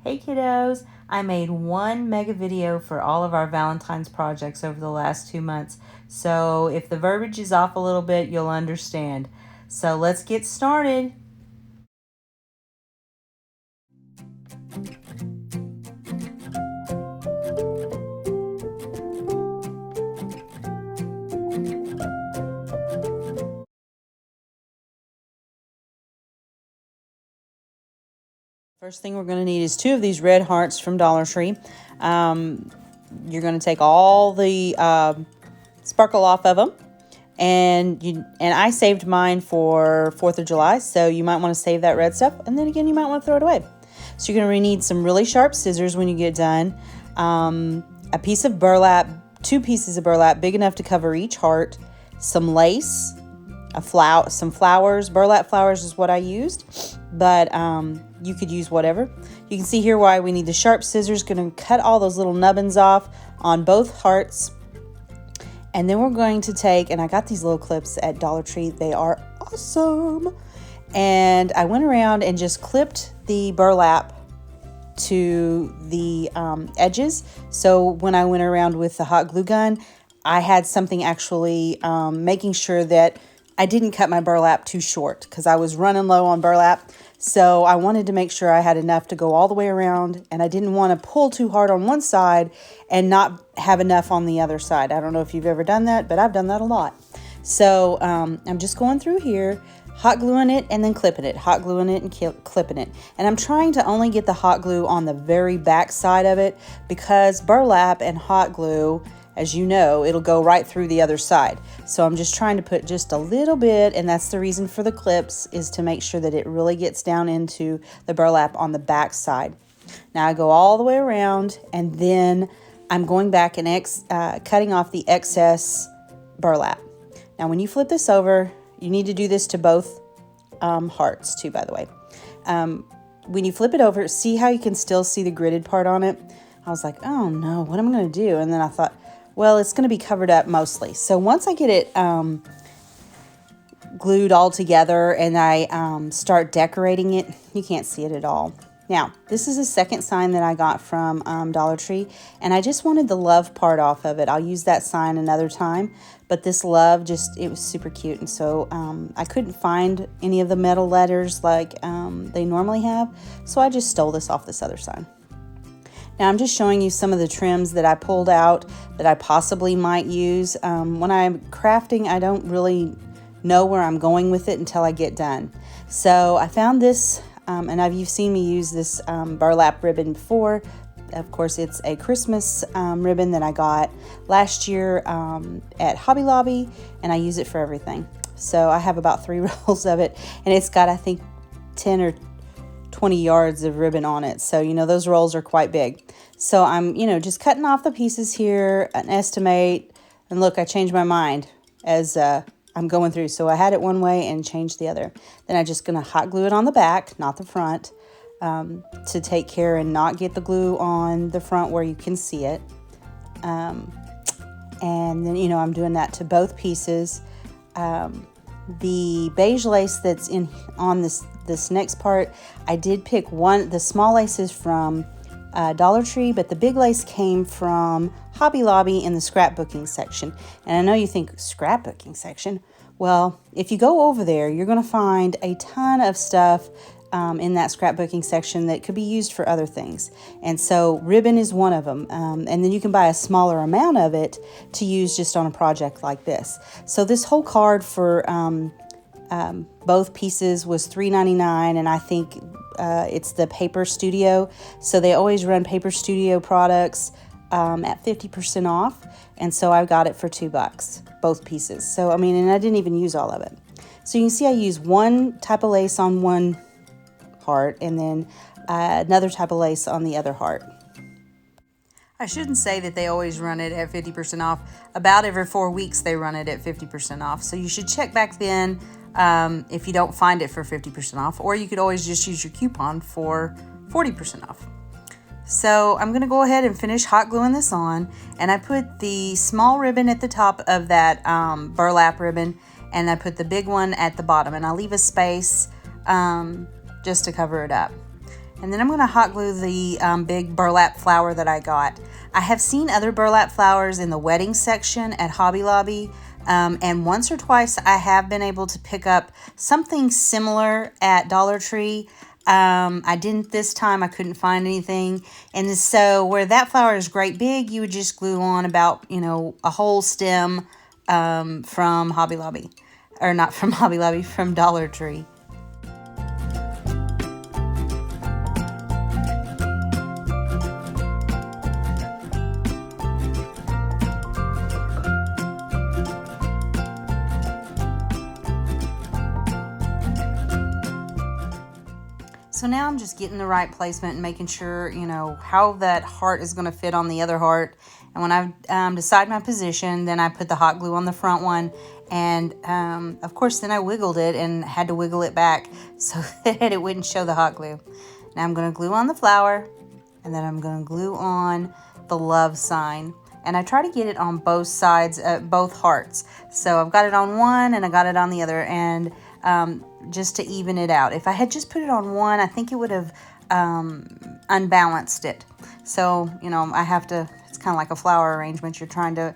Hey kiddos, I made one mega video for all of our Valentine's projects over the last 2 months. So if the verbiage is off a little bit, you'll understand. So let's get started. First thing we're going to need is 2 of these red hearts from Dollar Tree. You're going to take all the sparkle off of them. And I saved mine for 4th of July, so you might want to save that red stuff. And then again, you might want to throw it away. So you're going to need some really sharp scissors when you get done. A piece of burlap, 2 pieces of burlap, big enough to cover each heart. Some lace, some flowers. Burlap flowers is what I used, but you could use whatever. You can see here why we need the sharp scissors. Going to cut all those little nubbins off on both hearts. And then we're going to take, and I got these little clips at Dollar Tree. They are awesome. And I went around and just clipped the burlap to the edges. So when I went around with the hot glue gun, I had something actually making sure that I didn't cut my burlap too short because I was running low on burlap. So I wanted to make sure I had enough to go all the way around, and I didn't want to pull too hard on one side and not have enough on the other side. I don't know if you've ever done that, but I've done that a lot. So I'm just going through here, hot gluing it and then clipping it, hot gluing it and clipping it. And I'm trying to only get the hot glue on the very back side of it because burlap and hot glue, as you know, it'll go right through the other side. So I'm just trying to put just a little bit, and that's the reason for the clips, is to make sure that it really gets down into the burlap on the back side. Now I go all the way around, and then I'm going back and cutting off the excess burlap. Now when you flip this over, you need to do this to both hearts too, by the way. When you flip it over, see how you can still see the gridded part on it? I was like, oh no, what am I going to do? And then I thought, well, it's going to be covered up mostly. So once I get it glued all together and I start decorating it, you can't see it at all. Now, this is a second sign that I got from Dollar Tree, and I just wanted the love part off of it. I'll use that sign another time, but this love, it was super cute. And so I couldn't find any of the metal letters like they normally have, so I just stole this off this other sign. Now I'm just showing you some of the trims that I pulled out that I possibly might use. When I'm crafting, I don't really know where I'm going with it until I get done. So I found this, and you've seen me use this burlap ribbon before. Of course, it's a Christmas ribbon that I got last year at Hobby Lobby, and I use it for everything. So I have about 3 rolls of it, and it's got, I think, 10 or 20 yards of ribbon on it. So, those rolls are quite big. So I'm, just cutting off the pieces here, an estimate. And look, I changed my mind as I'm going through. So I had it one way and changed the other. Then I'm just going to hot glue it on the back, not the front, to take care and not get the glue on the front where you can see it. And then, I'm doing that to both pieces. The beige lace that's on this next part, I did pick the small laces from Dollar Tree, but the big lace came from Hobby Lobby in the scrapbooking section. And I know you think, scrapbooking section? Well, if you go over there, you're going to find a ton of stuff in that scrapbooking section that could be used for other things. And so ribbon is one of them. And then you can buy a smaller amount of it to use just on a project like this. So this whole card for both pieces was $3.99, and I think it's the Paper Studio. So they always run Paper Studio products at 50% off. And so I got it for $2, both pieces. So, and I didn't even use all of it. So you can see I use one type of lace on one heart and then another type of lace on the other heart. I shouldn't say that they always run it at 50% off. About every 4 weeks they run it at 50% off. So you should check back then if you don't find it for 50% off, or you could always just use your coupon for 40% off. So I'm going to go ahead and finish hot gluing this on, and I put the small ribbon at the top of that burlap ribbon, and I put the big one at the bottom, and I'll leave a space just to cover it up. And then I'm going to hot glue the big burlap flower that I got. I have seen other burlap flowers in the wedding section at Hobby Lobby. And once or twice I have been able to pick up something similar at Dollar Tree. I didn't this time. I couldn't find anything. And so where that flower is great big, you would just glue on about, a whole stem from Hobby Lobby. Or not from Hobby Lobby, from Dollar Tree. So now I'm just getting the right placement and making sure, how that heart is going to fit on the other heart. And when I decide my position, then I put the hot glue on the front one. And, of course, then I wiggled it and had to wiggle it back so that it wouldn't show the hot glue. Now I'm going to glue on the flower, and then I'm going to glue on the love sign. And I try to get it on both sides, both hearts. So I've got it on one and I got it on the other. And just to even it out. If I had just put it on one, I think it would have unbalanced it. So, I have to, it's kind of like a flower arrangement. You're trying to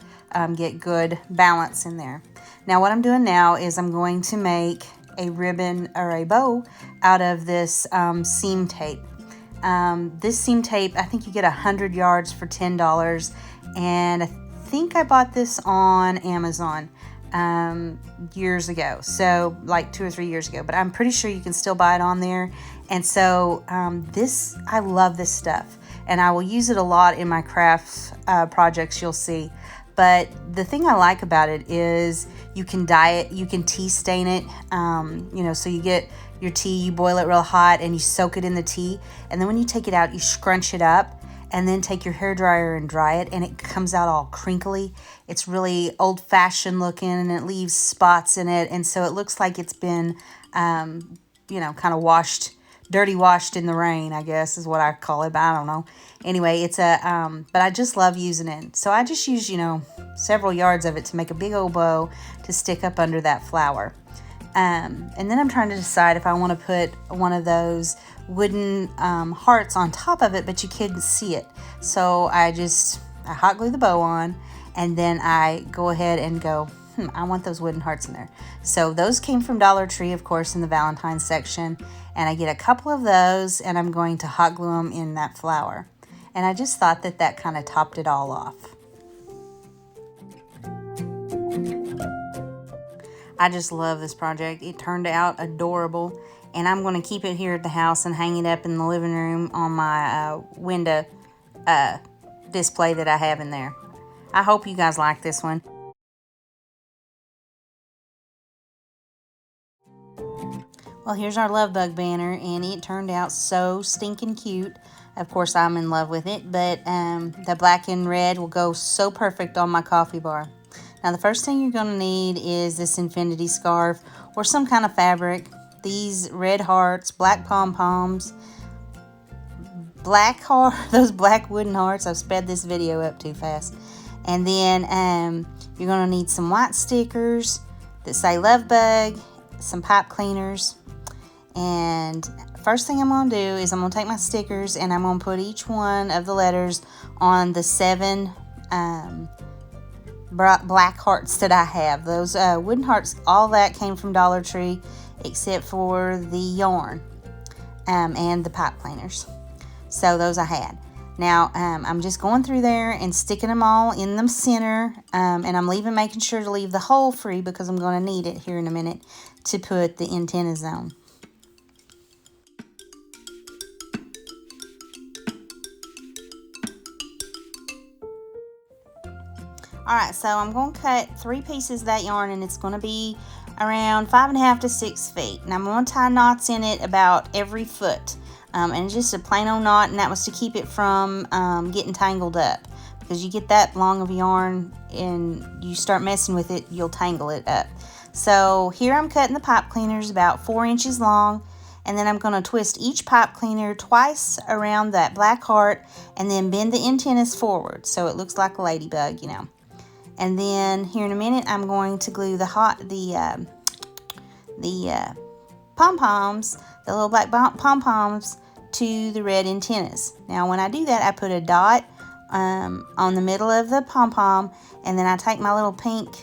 get good balance in there. Now, what I'm doing now is I'm going to make a ribbon or a bow out of this seam tape. This seam tape, I think you get 100 yards for $10. And I think I bought this on Amazon years ago, so like 2 or 3 years ago, but I'm pretty sure you can still buy it on there. And so I love this stuff, and I will use it a lot in my crafts projects, you'll see. But the thing I like about it is you can dye it, you can tea stain it, so you get your tea, you boil it real hot and you soak it in the tea, and then when you take it out, you scrunch it up and then take your hairdryer and dry it, and it comes out all crinkly. It's really old-fashioned looking, and it leaves spots in it, and so it looks like it's been, kind of dirty washed in the rain, I guess is what I call it, but I don't know. Anyway, it's but I just love using it. So I just use, several yards of it to make a big old bow to stick up under that flower. And then I'm trying to decide if I want to put one of those wooden hearts on top of it, but you couldn't see it. So I hot glue the bow on, and then I go ahead and go, I want those wooden hearts in there. So those came from Dollar Tree, of course, in the Valentine section. And I get a couple of those, and I'm going to hot glue them in that flower. And I just thought that kind of topped it all off. I just love this project. It turned out adorable. And I'm going to keep it here at the house and hang it up in the living room on my window display that I have in there. I hope you guys like this one. Well, here's our love bug banner, and it turned out so stinking cute. Of course, I'm in love with it, but the black and red will go so perfect on my coffee bar. Now, the first thing you're going to need is this infinity scarf or some kind of fabric. These red hearts, black pom-poms, those black wooden hearts. I've sped this video up too fast. And then you're going to need some white stickers that say love bug, some pipe cleaners. And first thing I'm going to do is I'm going to take my stickers and I'm going to put each one of the letters on the 7 black hearts that I have. Those wooden hearts, all that came from Dollar Tree except for the yarn and the pipe cleaners. So those I had. Now I'm just going through there and sticking them all in the center, and I'm making sure to leave the hole free because I'm going to need it here in a minute to put the antennas on. Alright, so I'm going to cut 3 pieces of that yarn, and it's going to be around 5.5 to 6 feet. And I'm going to tie knots in it about every foot. And just a plain old knot, and that was to keep it from getting tangled up. Because you get that long of yarn and you start messing with it, you'll tangle it up. So here I'm cutting the pipe cleaners about 4 inches long. And then I'm going to twist each pipe cleaner twice around that black heart and then bend the antennas forward so it looks like a ladybug, And then here in a minute, I'm going to glue the pom-poms, the little black pom-poms to the red antennas. Now when I do that, I put a dot on the middle of the pom-pom, and then I take my little pink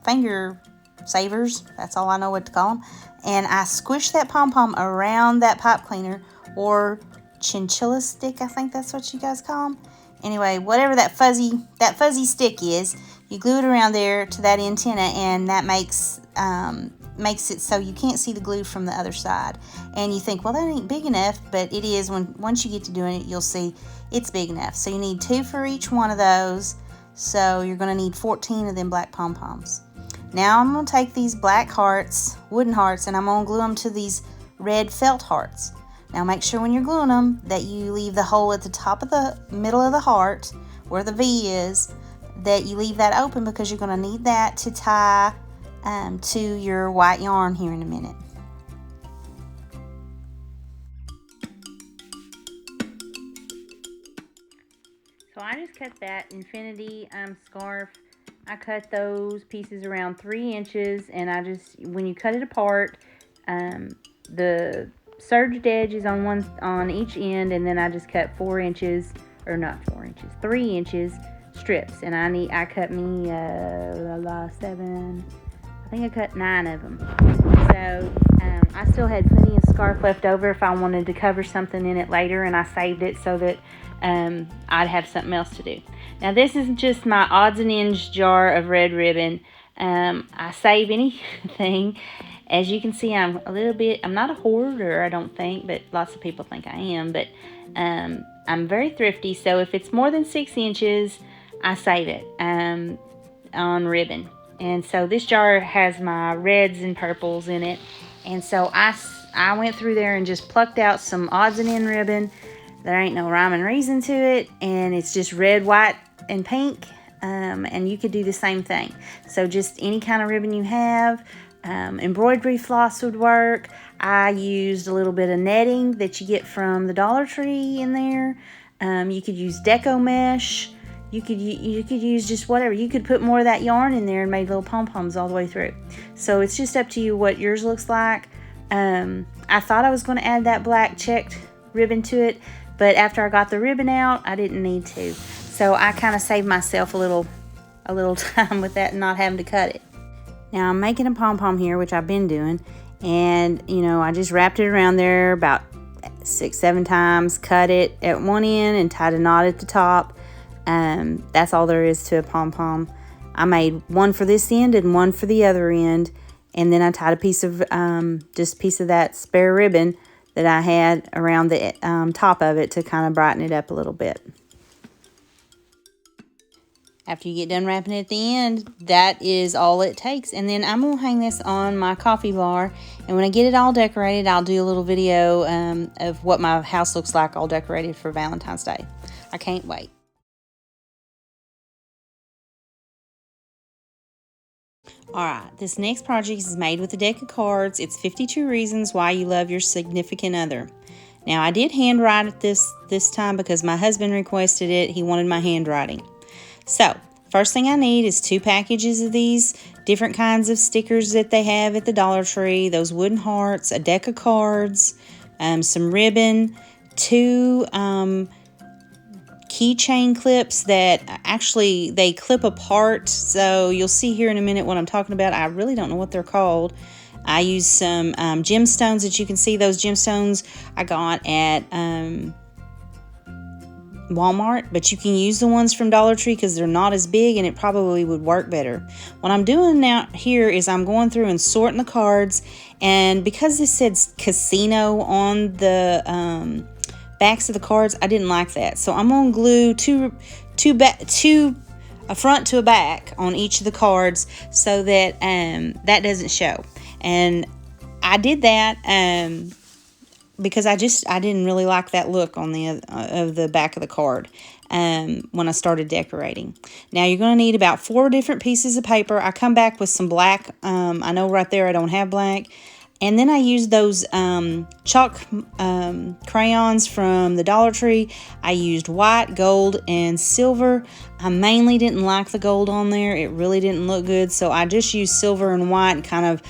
finger savers, that's all I know what to call them, and I squish that pom-pom around that pipe cleaner, or chinchilla stick, I think that's what you guys call them. Anyway, whatever that fuzzy stick is, you glue it around there to that antenna, and that makes it so you can't see the glue from the other side. And you think, well, that ain't big enough, but it is. Once you get to doing it, you'll see it's big enough. So you need 2 for each one of those. So you're going to need 14 of them black pom-poms. Now I'm going to take these black hearts, wooden hearts, and I'm going to glue them to these red felt hearts. Now make sure when you're gluing them that you leave the hole at the top of the middle of the heart, where the V is, that you leave that open, because you're going to need that to tie to your white yarn here in a minute. So I just cut that infinity scarf. I cut those pieces around 3 inches, and when you cut it apart, the serged edge is on each end, and then I just cut 3 inches strips, and I cut me 7. I think I cut 9 of them. So I still had plenty of scarf left over if I wanted to cover something in it later, and I saved it so that I'd have something else to do. Now this is just my odds and ends jar of red ribbon. I save anything. As you can see, I'm not a hoarder, I don't think, but lots of people think I am, but I'm very thrifty, so if it's more than 6 inches, I save it on ribbon. And so this jar has my reds and purples in it, and so I went through there and just plucked out some odds and end ribbon. There ain't no rhyme and reason to it, and it's just red, white, and pink, and you could do the same thing. So just any kind of ribbon you have. Embroidery floss would work. I used a little bit of netting that you get from the Dollar Tree in there. You could use deco mesh. You could use just whatever. You could put more of that yarn in there and make little pom-poms all the way through. So it's just up to you what yours looks like. I thought I was going to add that black checked ribbon to it, but after I got the ribbon out, I didn't need to. So I kind of saved myself a little time with that and not having to cut it. Now I'm making a pom-pom here, which I've been doing, and I just wrapped it around there about 6-7 times, cut it at one end and tied a knot at the top. That's all there is to a pom-pom. I made one for this end and one for the other end, and then I tied a piece of that spare ribbon that I had around the top of it to kind of brighten it up a little bit. After you get done wrapping it at the end, that is all it takes. And then I'm going to hang this on my coffee bar. And when I get it all decorated, I'll do a little video of what my house looks like all decorated for Valentine's Day. I can't wait. Alright, this next project is made with a deck of cards. It's 52 Reasons Why You Love Your Significant Other. Now, I did handwrite it this time because my husband requested it. He wanted my handwriting. So, first thing I need is 2 packages of these different kinds of stickers that they have at the Dollar Tree, those wooden hearts, a deck of cards, some ribbon, 2 keychain clips that actually they clip apart, so you'll see here in a minute what I'm talking about. I really don't know what they're called. I used some gemstones that you can see. Those gemstones I got at Walmart, but you can use the ones from Dollar Tree because they're not as big and it probably would work better. What I'm doing now here is I'm going through and sorting the cards, and because this says casino on the backs of the cards, I didn't like that, so I'm going to glue two a front to a back on each of the cards so that that doesn't show. And I did that because I didn't really like that look on the of the back of the card when I started decorating. Now you're going to need about 4 different pieces of paper. I come back with some black. I know right there I don't have black. And then I used those chalk crayons from the Dollar Tree. I used white, gold, and silver. I mainly didn't like the gold on there. It really didn't look good. So I just used silver and white and kind of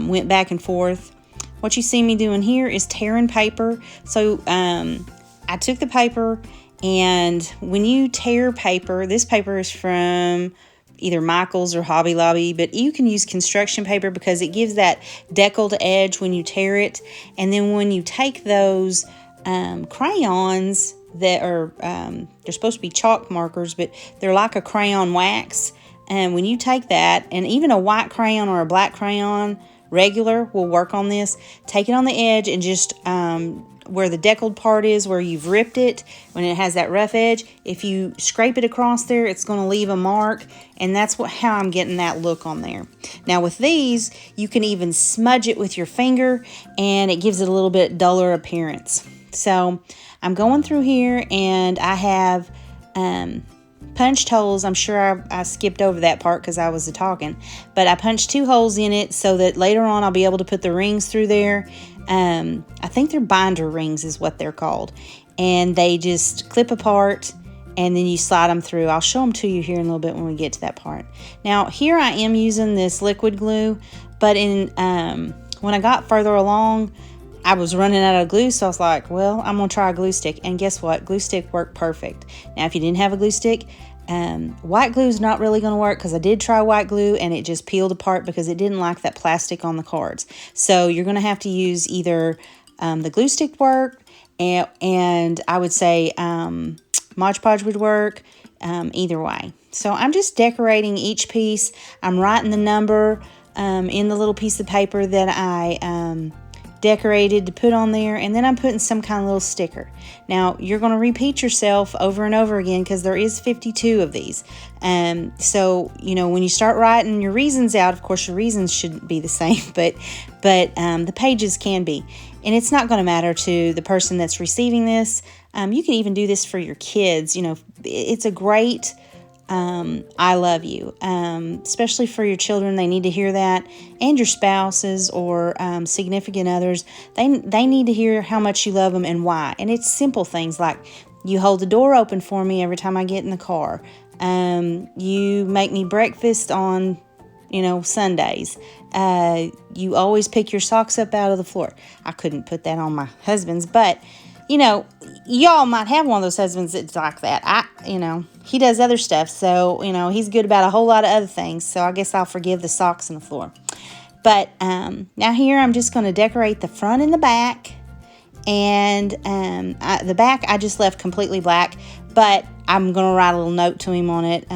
went back and forth. what you see me doing here is tearing paper. So I took the paper, and when you tear paper, this paper is from either Michael's or Hobby Lobby, but you can use construction paper because it gives that deckled edge when you tear it. And then when you take those crayons that are, they're supposed to be chalk markers, but they're like a crayon wax. And when you take that, and even a white crayon or a black crayon, regular, will work on this. Take it on the edge and just where the deckled part is, where you've ripped it, when it has that rough edge, if you scrape it across there, it's going to leave a mark, and that's how I'm getting that look on there. Now with these, you can even smudge it with your finger, and it gives it a little bit duller appearance. So I'm going through here, and I have punched holes. I'm sure I skipped over that part because I was talking, but I punched 2 holes in it so that later on I'll be able to put the rings through there. I think they're binder rings is what they're called, and they just clip apart, and then you slide them through. I'll show them to you here in a little bit when we get to that part. Now here I am using this liquid glue, but when I got further along, I was running out of glue, so I was like, well, I'm going to try a glue stick. And guess what? Glue stick worked perfect. Now, if you didn't have a glue stick, white glue is not really going to work, because I did try white glue and it just peeled apart because it didn't like that plastic on the cards. So you're going to have to use either the glue stick work, and I would say Mod Podge would work, either way. So I'm just decorating each piece. I'm writing the number in the little piece of paper that I decorated to put on there, and then I'm putting some kind of little sticker. Now you're going to repeat yourself over and over again because there is 52 of these. So when you start writing your reasons out, of course your reasons shouldn't be the same, but the pages can be, and it's not going to matter to the person that's receiving this. You can even do this for your kids. It's a great I love you, especially for your children. They need to hear that, and your spouses or significant others. They need to hear how much you love them and why. And it's simple things like, you hold the door open for me every time I get in the car. You make me breakfast on Sundays. You always pick your socks up out of the floor. I couldn't put that on my husband's, but y'all might have one of those husbands that's like that. He does other stuff, so, he's good about a whole lot of other things, so I guess I'll forgive the socks on the floor. But now here I'm just going to decorate the front and the back, and the back I just left completely black, but I'm going to write a little note to him on it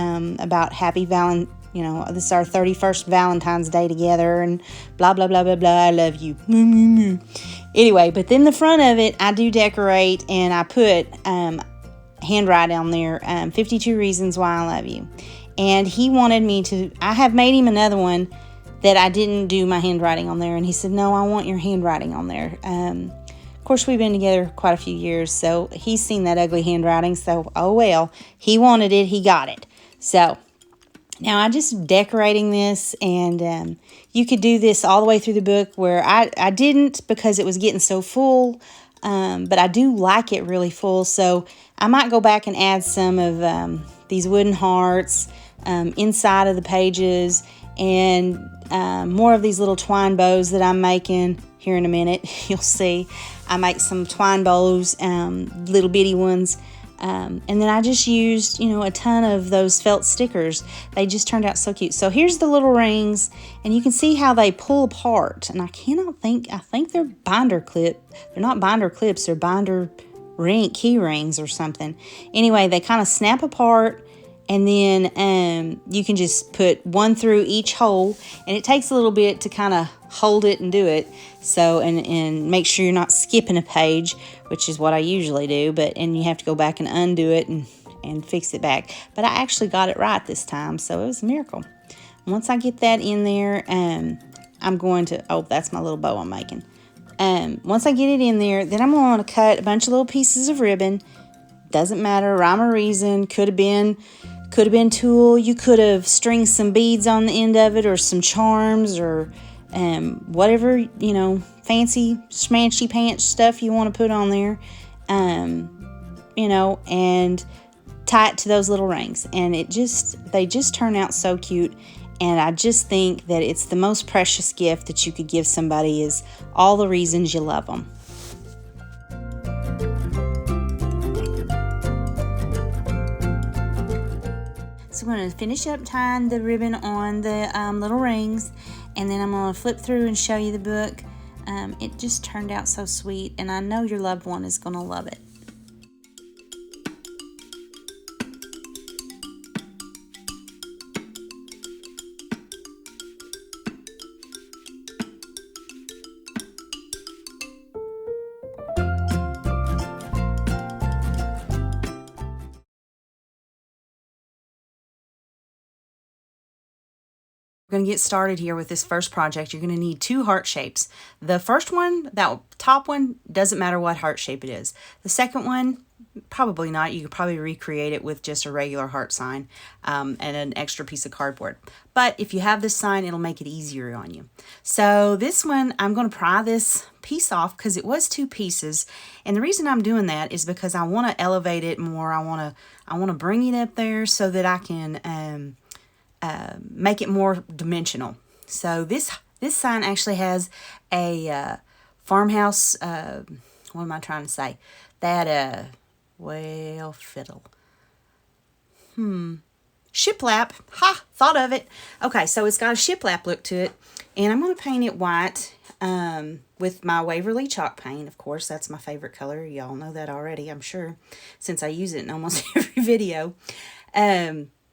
about happy this is our 31st Valentine's Day together, and blah, blah, blah, blah, blah, I love you. Anyway, but then the front of it, I do decorate, and I put handwriting on there, 52 reasons why I love you. And he wanted me to, I have made him another one that I didn't do my handwriting on there, and he said, no, I want your handwriting on there. Of course, we've been together quite a few years, so he's seen that ugly handwriting, so, oh well, he wanted it, he got it. So now I'm just decorating this, and you could do this all the way through the book, where I didn't because it was getting so full, but I do like it really full, so I might go back and add some of these wooden hearts inside of the pages, and more of these little twine bows that I'm making here in a minute. You'll see I make some twine bows, little bitty ones. And then I just used, a ton of those felt stickers. They just turned out so cute. So here's the little rings, and you can see how they pull apart. And I think they're binder clip. They're not binder clips, they're binder key rings or something. Anyway, they kind of snap apart, and then you can just put one through each hole, and it takes a little bit to kind of hold it and do it. So, and make sure you're not skipping a page, which is what I usually do, and you have to go back and undo it and fix it back. But I actually got it right this time, so it was a miracle. Once I get that in there, I'm going to, that's my little bow I'm making. Once I get it in there, then I'm going to cut a bunch of little pieces of ribbon. Doesn't matter, rhyme or reason. Could have been tulle. You could have stringed some beads on the end of it, or some charms, or whatever, fancy smanchy pants stuff you want to put on there, and tie it to those little rings. And they just turn out so cute. And I just think that it's the most precious gift that you could give somebody is all the reasons you love them. So I'm going to finish up tying the ribbon on the little rings, and then I'm going to flip through and show you the book. It just turned out so sweet, and I know your loved one is going to love it. We're going to get started here with this first project. You're going to need 2 heart shapes. The first one, that top one, doesn't matter what heart shape it is. The second one, probably not. You could probably recreate it with just a regular heart sign and an extra piece of cardboard. But if you have this sign, it'll make it easier on you. So this one, I'm going to pry this piece off because it was 2 pieces. And the reason I'm doing that is because I want to elevate it more. I want to bring it up there so that I can make it more dimensional. So this sign actually has a farmhouse, what am I trying to say? That, well, fiddle. Shiplap. Ha! Thought of it. Okay, so it's got a shiplap look to it. And I'm going to paint it white with my Waverly chalk paint. Of course, that's my favorite color. Y'all know that already, I'm sure, since I use it in almost every video.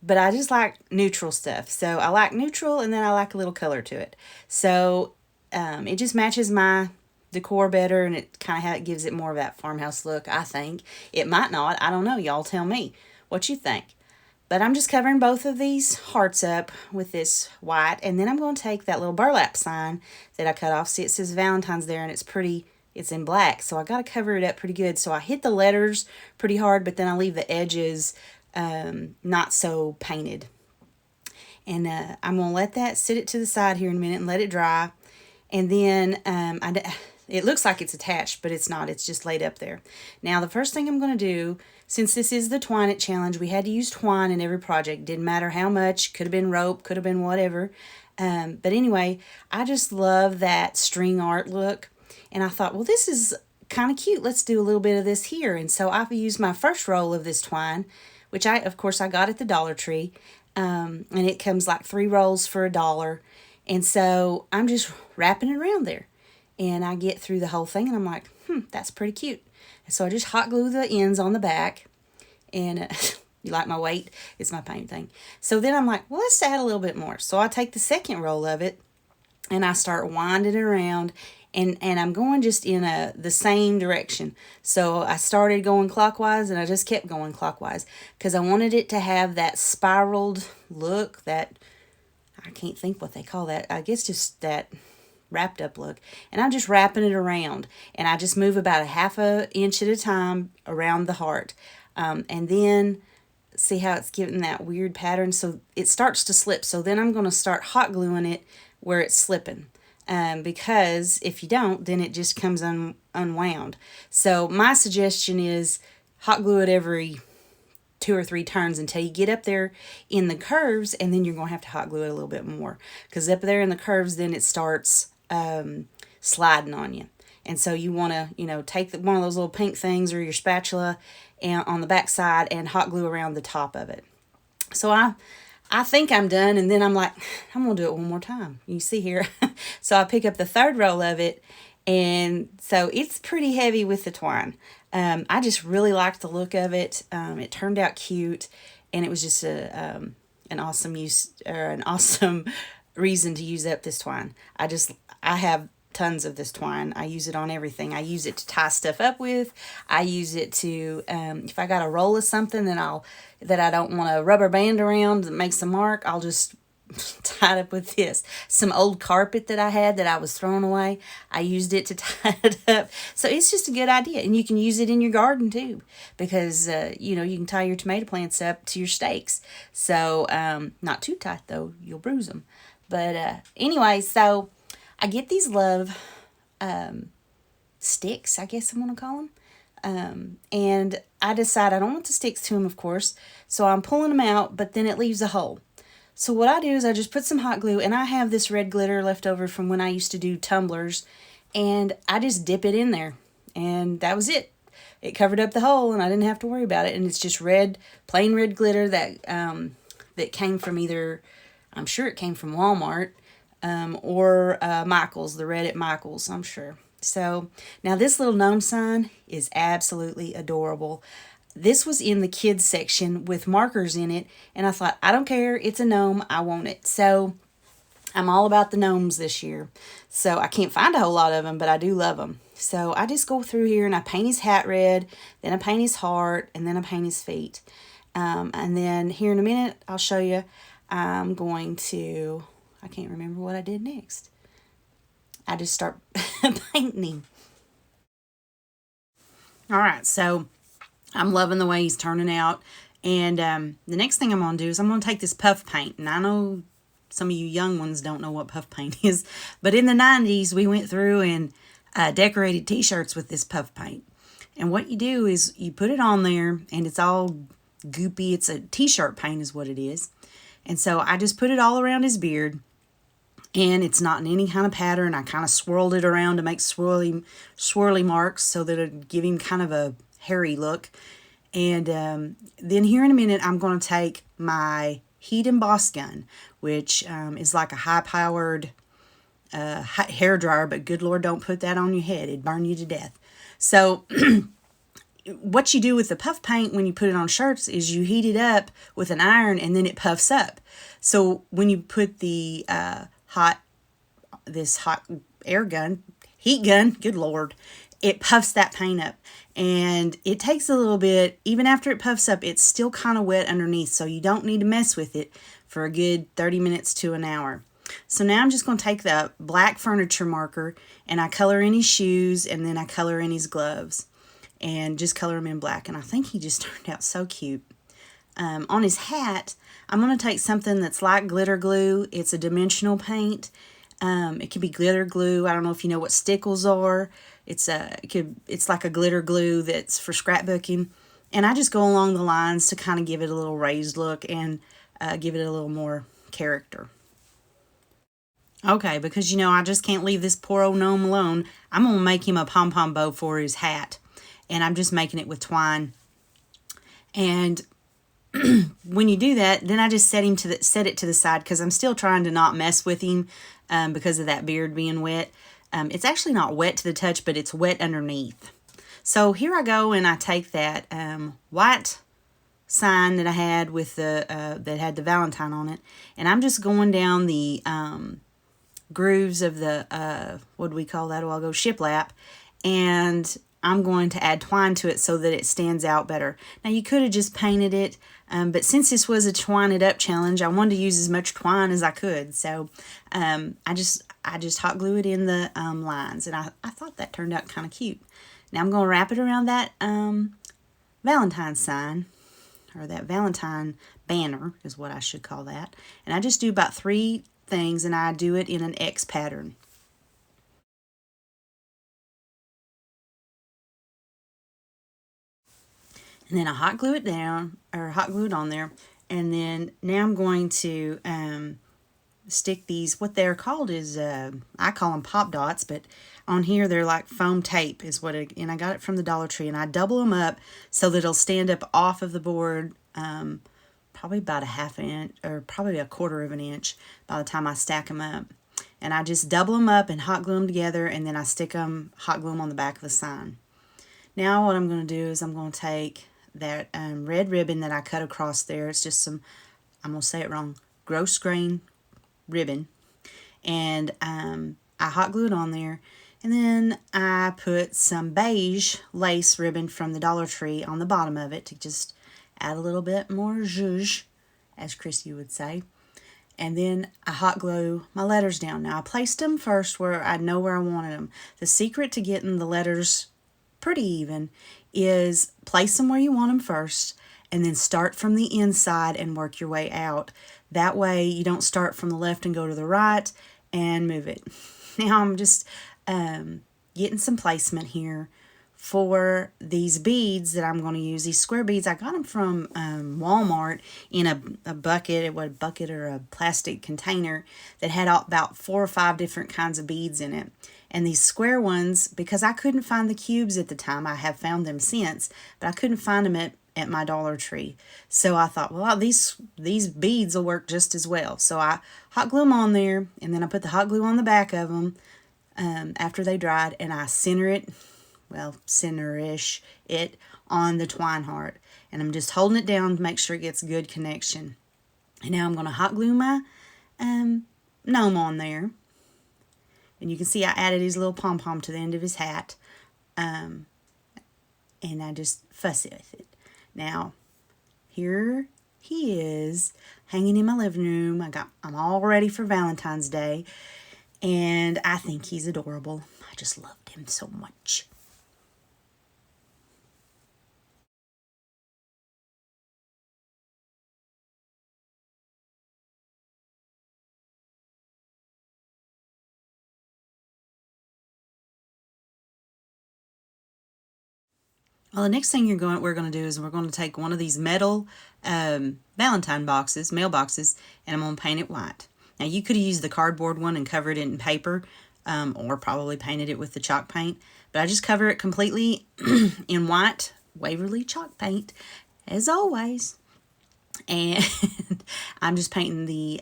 But I just like neutral stuff. So I like neutral, and then I like a little color to it. So it just matches my decor better, and it kind of gives it more of that farmhouse look, I think. It might not. I don't know. Y'all tell me what you think. But I'm just covering both of these hearts up with this white. And then I'm going to take that little burlap sign that I cut off. See, it says Valentine's there, and it's in black. So I got to cover it up pretty good. So I hit the letters pretty hard, but then I leave the edges not so painted. And I'm going to let that sit it to the side here in a minute and let it dry. And then it looks like it's attached, but it's not. It's just laid up there. Now, the first thing I'm going to do, since this is the Twine It Challenge, we had to use twine in every project. Didn't matter how much. Could have been rope. Could have been whatever. But anyway, I just love that string art look. And I thought, well, this is kind of cute. Let's do a little bit of this here. And so I've used my first roll of this twine, which of course, I got at the Dollar Tree. And it comes like 3 rolls for $1. And so I'm just wrapping it around there. And I get through the whole thing, and I'm like, that's pretty cute. And so I just hot glue the ends on the back. And you like my weight? It's my paint thing. So then I'm like, well, let's add a little bit more. So I take the second roll of it, and I start winding it around. And I'm going just in the same direction. So I started going clockwise, and I just kept going clockwise because I wanted it to have that spiraled look, that, I can't think what they call that. I guess just that wrapped up look. And I'm just wrapping it around, and I just move about a ½ an inch at a time around the heart. And then see how it's giving that weird pattern. So it starts to slip. So then I'm going to start hot gluing it where it's slipping. Because if you don't, then it just comes unwound. So my suggestion is hot glue it every 2 or 3 turns until you get up there in the curves, and then you're going to have to hot glue it a little bit more. Because up there in the curves, then it starts sliding on you. And so you want to, take one of those little pink things or your spatula and on the back side and hot glue around the top of it. So I think I'm done, and then I'm like, I'm going to do it one more time. You see here. So I pick up the 3rd roll of it, and so it's pretty heavy with the twine. I just really liked the look of it. It turned out cute, and it was just an awesome use, or an awesome reason to use up this twine. I have tons of this twine. I use it on everything. I use it to tie stuff up with. I use it to, if I got a roll of something that I don't want a rubber band around that makes a mark, I'll just tie it up with this. Some old carpet that I had that I was throwing away, I used it to tie it up. So it's just a good idea. And you can use it in your garden too, because, you can tie your tomato plants up to your stakes. So, not too tight though, you'll bruise them. But anyway, so I get these love sticks, I guess I'm going to call them. And I decide I don't want the sticks to them, of course. So I'm pulling them out, but then it leaves a hole. So what I do is I just put some hot glue, and I have this red glitter left over from when I used to do tumblers, and I just dip it in there, and that was it. It covered up the hole, and I didn't have to worry about it. And it's just red, plain red glitter that came from either, I'm sure it came from Walmart, or Michael's, the red at Michael's, I'm sure. So now this little gnome sign is absolutely adorable. This was in the kids section with markers in it, and I thought, I don't care, it's a gnome, I want it. So I'm all about the gnomes this year. So I can't find a whole lot of them, but I do love them. So I just go through here and I paint his hat red, then I paint his heart, and then I paint his feet. And then here in a minute, I'll show you. I'm going to, I can't remember what I did next. I just start painting him. All right, so I'm loving the way he's turning out. And the next thing I'm going to do is I'm going to take this puff paint. And I know some of you young ones don't know what puff paint is. But in the 90s, we went through and decorated t-shirts with this puff paint. And what you do is you put it on there, and it's all goopy. It's a t-shirt paint is what it is. And so I just put it all around his beard. And it's not in any kind of pattern. I kind of swirled it around to make swirly marks so that it'd give him kind of a hairy look. And then here in a minute, I'm going to take my heat emboss gun, which is like a high-powered hair dryer, but good Lord, don't put that on your head. It'd burn you to death. So what you do with the puff paint when you put it on shirts is you heat it up with an iron, and then it puffs up. So when you put the hot air gun, heat gun, good Lord, it puffs that paint up. And it takes a little bit, even after it puffs up, it's still kind of wet underneath, so you don't need to mess with it for a good 30 minutes to an hour. So now I'm just going to take the black furniture marker, and I color in his shoes, and then I color in his gloves, and just color him in black. And I think he just turned out so cute. On his hat, I'm going to take something that's like glitter glue. It's a dimensional paint. It could be glitter glue. I don't know if you know what stickles are. It's like a glitter glue that's for scrapbooking. And I just go along the lines to kind of give it a little raised look and give it a little more character. Okay, because I just can't leave this poor old gnome alone. I'm going to make him a pom-pom bow for his hat. And I'm just making it with twine. And when you do that, then I just set it to the side, because I'm still trying to not mess with him because of that beard being wet. It's actually not wet to the touch, but it's wet underneath. So here I go, and I take that white sign that I had with that had the Valentine on it, and I'm just going down the grooves of the what do we call that? I'll go shiplap, and I'm going to add twine to it so that it stands out better. Now you could have just painted it, but since this was a twine it up challenge, I wanted to use as much twine as I could. So I just hot glue it in the lines, and I thought that turned out kind of cute. Now I'm going to wrap it around that Valentine sign, or that Valentine banner is what I should call that. And I just do about 3 things, and I do it in an X pattern. And then I hot glue it down, or hot glue it on there. And then now I'm going to stick these, what they're called is, I call them pop dots, but on here they're like foam tape is what it, and I got it from the Dollar Tree. And I double them up so that it'll stand up off of the board probably about a ½ inch, or probably a quarter of an inch by the time I stack them up. And I just double them up and hot glue them together, and then I stick them, hot glue them on the back of the sign. Now what I'm going to do is I'm going to take that red ribbon that I cut across there. It's just some, I'm going to say it wrong, gross grain ribbon. And I hot glue it on there. And then I put some beige lace ribbon from the Dollar Tree on the bottom of it to just add a little bit more zhuzh, as Chrissy would say. And then I hot glue my letters down. Now I placed them first where I know where I wanted them. The secret to getting the letters pretty even is place them where you want them first, and then start from the inside and work your way out. That way you don't start from the left and go to the right and move it. Now I'm just getting some placement here for these beads that I'm going to use, these square beads. I got them from Walmart in a bucket, a bucket or a plastic container that had about 4 or 5 different kinds of beads in it. And these square ones, because I couldn't find the cubes at the time, I have found them since, but I couldn't find them at my Dollar Tree. So I thought, well, these beads will work just as well. So I hot glue them on there, and then I put the hot glue on the back of them after they dried, and I center-ish it on the twine heart. And I'm just holding it down to make sure it gets good connection. And now I'm going to hot glue my gnome on there. And you can see I added his little pom-pom to the end of his hat. And I just fuss it with it. Now, here he is hanging in my living room. I'm all ready for Valentine's Day. And I think he's adorable. I just loved him so much. Well, the next thing we're going to do is we're going to take one of these metal Valentine boxes, mail boxes, and I'm going to paint it white. Now, you could have used the cardboard one and covered it in paper, or probably painted it with the chalk paint. But I just cover it completely in white Waverly chalk paint, as always. And I'm just painting the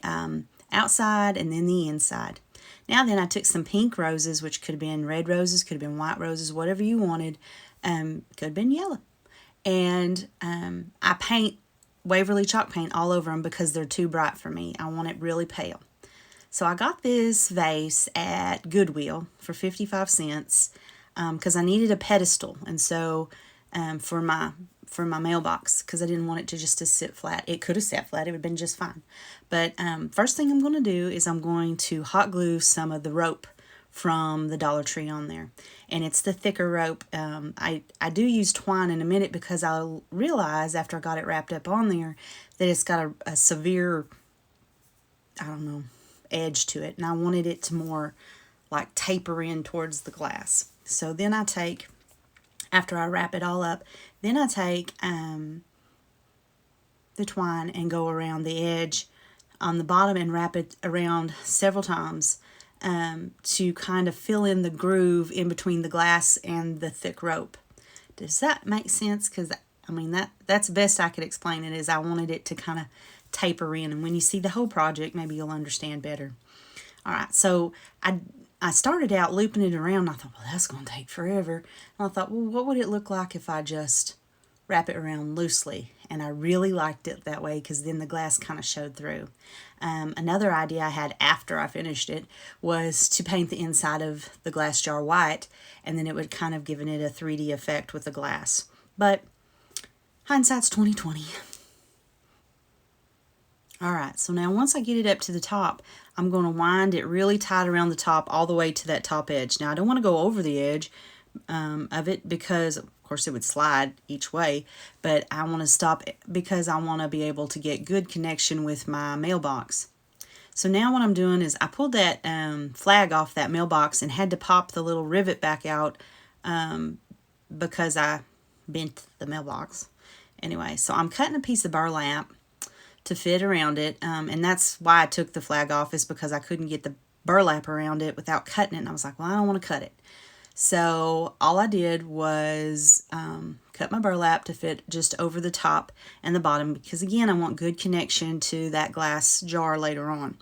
outside and then the inside. Now then, I took some pink roses, which could have been red roses, could have been white roses, whatever you wanted. Could have been yellow. And I paint Waverly chalk paint all over them because they're too bright for me. I want it really pale. So I got this vase at Goodwill for 55 cents because I needed a pedestal. And so for my mailbox, because I didn't want it to just to sit flat. It could have sat flat. It would have been just fine. But first thing I'm going to do is I'm going to hot glue some of the rope from the Dollar Tree on there. And it's the thicker rope. I do use twine in a minute because I realized after I got it wrapped up on there that it's got a severe, I don't know, edge to it. And I wanted it to more like taper in towards the glass. So then I take, after I wrap it all up, then I take the twine and go around the edge on the bottom and wrap it around several times to kind of fill in the groove in between the glass and the thick rope. Does that make sense? Because, I mean, that's the best I could explain it, is I wanted it to kind of taper in. And when you see the whole project, maybe you'll understand better. All right, so I started out looping it around. And I thought, well, that's going to take forever. And I thought, well, what would it look like if I just wrap it around loosely? And I really liked it that way because then the glass kind of showed through. Another idea I had after I finished it was to paint the inside of the glass jar white, and then it would kind of given it a 3D effect with the glass. But hindsight's 20/20. All right, so now once I get it up to the top, I'm going to wind it really tight around the top all the way to that top edge. Now, I don't want to go over the edge of it because, of course, it would slide each way, but I want to stop because I want to be able to get good connection with my mailbox. So now what I'm doing is I pulled that flag off that mailbox and had to pop the little rivet back out because I bent the mailbox. Anyway, so I'm cutting a piece of burlap to fit around it, and that's why I took the flag off, is because I couldn't get the burlap around it without cutting it, and I was like, well, I don't want to cut it. So all I did was cut my burlap to fit just over the top and the bottom, because again, I want good connection to that glass jar later on.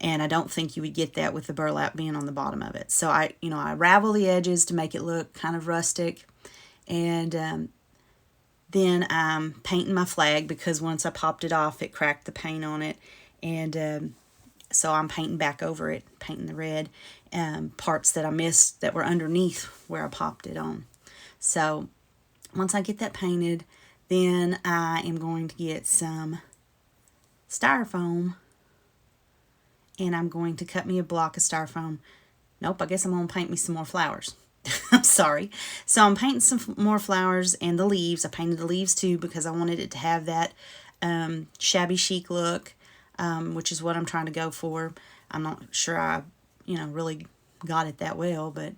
And I don't think you would get that with the burlap being on the bottom of it. So I ravel the edges to make it look kind of rustic. And then I'm painting my flag because once I popped it off, it cracked the paint on it. And so I'm painting back over it, painting the red parts that I missed that were underneath where I popped it on. So once I get that painted, then I am going to get some styrofoam, and I'm going to cut me a block of styrofoam. Nope, I guess I'm going to paint me some more flowers. I'm sorry. So I'm painting some more flowers and the leaves. I painted the leaves too because I wanted it to have that shabby chic look, which is what I'm trying to go for. I'm not sure I really got it that well, but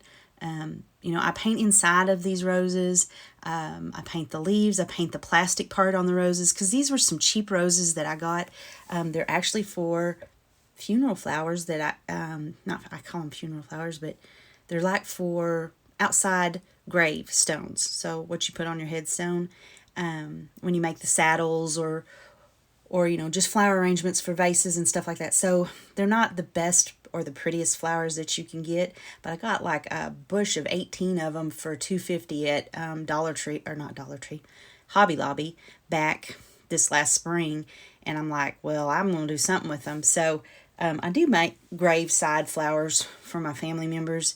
I paint inside of these roses. I paint the leaves. I paint the plastic part on the roses because these were some cheap roses that I got. They're actually for funeral flowers that I call them funeral flowers, but they're like for outside grave stones. So what you put on your headstone when you make the saddles or just flower arrangements for vases and stuff like that. So they're not the best or the prettiest flowers that you can get, but I got like a bush of 18 of them for $2.50 at Dollar Tree, or not Dollar Tree, Hobby Lobby back this last spring. And I'm like, well, I'm going to do something with them. So I do make graveside flowers for my family members.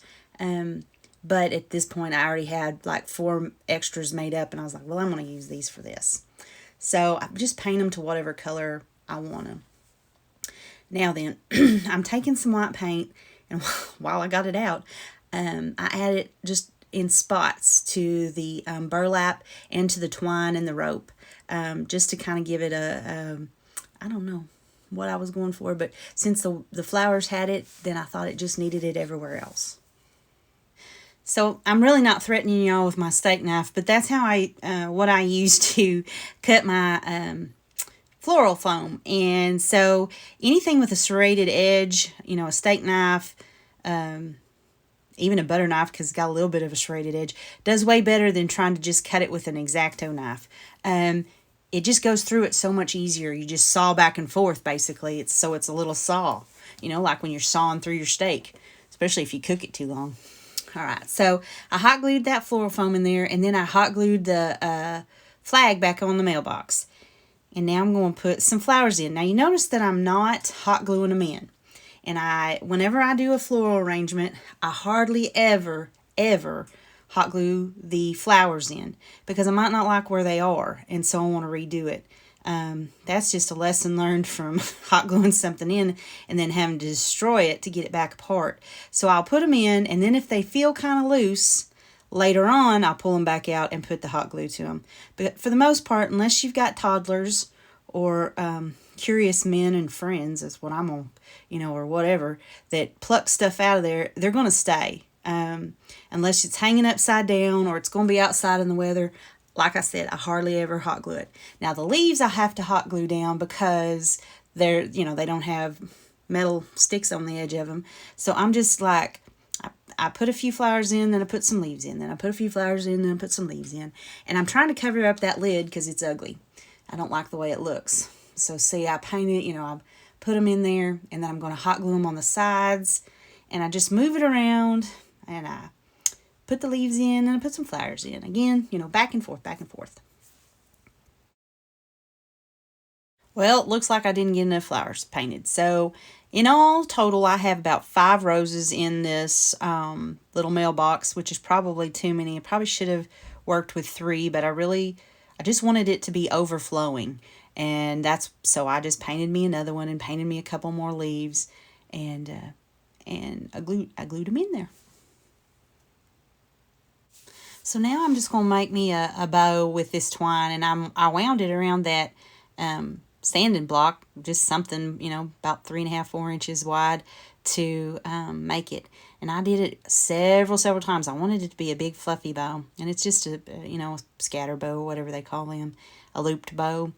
But at this point, I already had like 4 extras made up, and I was like, well, I'm going to use these for this. So I just paint them to whatever color I want them. Now then, I'm taking some white paint, and while I got it out, I added just in spots to the burlap and to the twine and the rope, just to kind of give it I don't know what I was going for, but since the flowers had it, then I thought it just needed it everywhere else. So I'm really not threatening y'all with my steak knife, but that's how what I use to cut my floral foam. And so anything with a serrated edge, a steak knife, even a butter knife, because it's got a little bit of a serrated edge, does way better than trying to just cut it with an X-Acto knife. It just goes through it so much easier. You just saw back and forth, basically. It's a little saw, like when you're sawing through your steak, especially if you cook it too long. All right, so I hot glued that floral foam in there, and then I hot glued the flag back on the mailbox. And now I'm going to put some flowers in. Now you notice that I'm not hot gluing them in. And whenever I do a floral arrangement, I hardly ever hot glue the flowers in because I might not like where they are, and so I want to redo it. That's just a lesson learned from hot gluing something in and then having to destroy it to get it back apart. So I'll put them in, and then if they feel kind of loose, later on I'll pull them back out and put the hot glue to them. But for the most part, unless you've got toddlers or curious men and friends, that's what I'm on, or whatever, that pluck stuff out of there, they're going to stay. Unless it's hanging upside down or it's going to be outside in the weather. Like I said, I hardly ever hot glue it. Now the leaves I have to hot glue down because they don't have metal sticks on the edge of them. So I'm just like, I put a few flowers in, then I put some leaves in, then I put a few flowers in, then I put some leaves in. And I'm trying to cover up that lid because it's ugly. I don't like the way it looks. So see, I painted, I put them in there, and then I'm going to hot glue them on the sides. And I just move it around, and I put the leaves in, and I put some flowers in. Again, back and forth, back and forth. Well, it looks like I didn't get enough flowers painted. So in all total, I have about 5 roses in this little mailbox, which is probably too many. I probably should have worked with 3, but I just wanted it to be overflowing. And so I just painted me another one and painted me a couple more leaves, and I glued them in there. So now I'm just going to make me a bow with this twine, and I wound it around that sanding block, just something, about 3.5, 4 inches wide to make it. And I did it several times. I wanted it to be a big fluffy bow, and it's just a scatter bow, whatever they call them, a looped bow.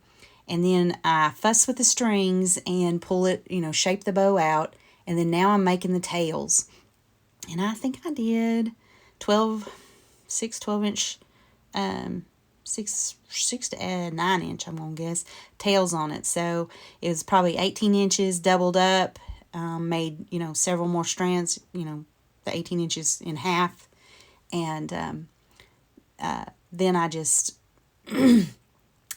And then I fuss with the strings and pull it, shape the bow out, and then now I'm making the tails. And I think I did 12-inch, 6 to 9 inch, I'm going to guess, tails on it. So it was probably 18 inches doubled up, made, several more strands, the 18 inches in half. And then I just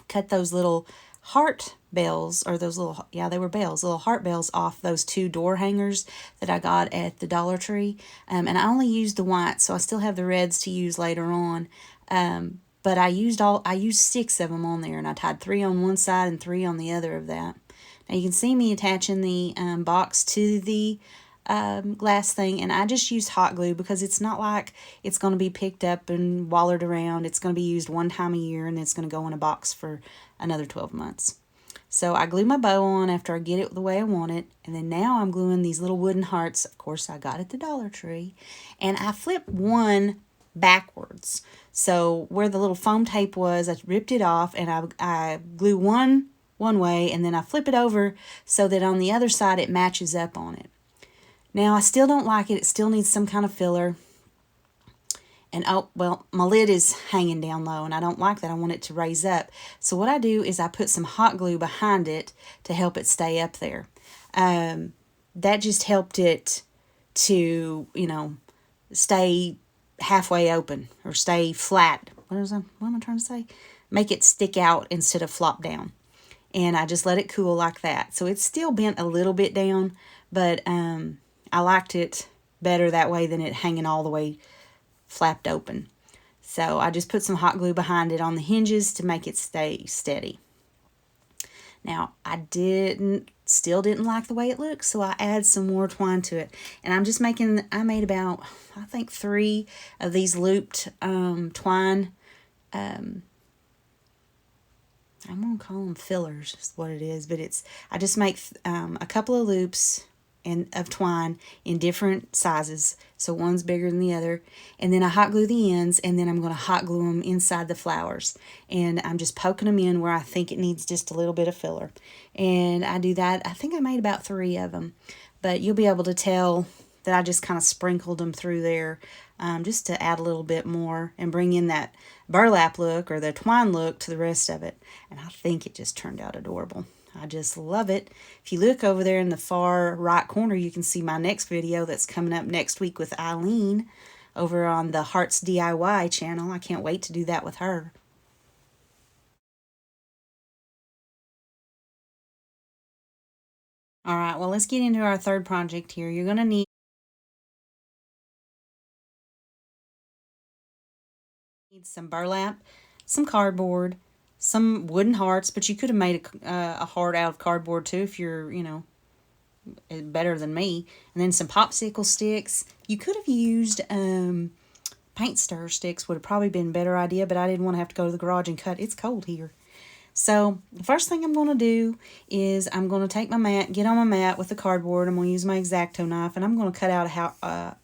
cut those little heart bells, or those little, they were bells, little heart bells off those 2 door hangers that I got at the Dollar Tree. And I only used the white, so I still have the reds to use later on. But I used 6 of them on there, and I tied 3 on one side and 3 on the other of that. Now you can see me attaching the box to the glass thing, and I just used hot glue because it's not like it's going to be picked up and wallered around. It's going to be used one time a year, and it's going to go in a box for another 12 months. So I glue my bow on after I get it the way I want it, and then now I'm gluing these little wooden hearts. Of course, I got at the Dollar Tree, and I flip one backwards. So where the little foam tape was, I ripped it off and I glue one way, and then I flip it over so that on the other side it matches up on it. Now I still don't like it. It still needs some kind of filler. And oh, well, my lid is hanging down low and I don't like that. I want it to raise up. So what I do is I put some hot glue behind it to help it stay up there. That just helped it to, stay halfway open or stay flat. What am I trying to say? Make it stick out instead of flop down. And I just let it cool like that. So it's still bent a little bit down, but I liked it better that way than it hanging all the way flapped open. So I just put some hot glue behind it on the hinges to make it stay steady. Now I still didn't like the way it looked, so I add some more twine to it. And I made about, I think 3 of these looped twine. I'm going to call them fillers is what it is, but I just make a couple of loops of twine in different sizes. So one's bigger than the other. And then I hot glue the ends, and then I'm going to hot glue them inside the flowers. And I'm just poking them in where I think it needs just a little bit of filler. And I do that. I think I made about 3 of them. But you'll be able to tell that I just kind of sprinkled them through there just to add a little bit more and bring in that burlap look or the twine look to the rest of it. And I think it just turned out adorable. I just love it. If you look over there in the far right corner, you can see my next video that's coming up next week with Eileen over on the Hearts DIY channel. I can't wait to do that with her. All right, well, let's get into our third project here. You're going to need some burlap, some cardboard, some wooden hearts, but you could have made a heart out of cardboard too if you're, better than me. And then some popsicle sticks. You could have used paint stir sticks, would have probably been a better idea, but I didn't want to have to go to the garage and cut. It's cold here. So the first thing I'm going to do is I'm going to take my mat, get on my mat with the cardboard. I'm going to use my X-Acto knife, and I'm going to cut out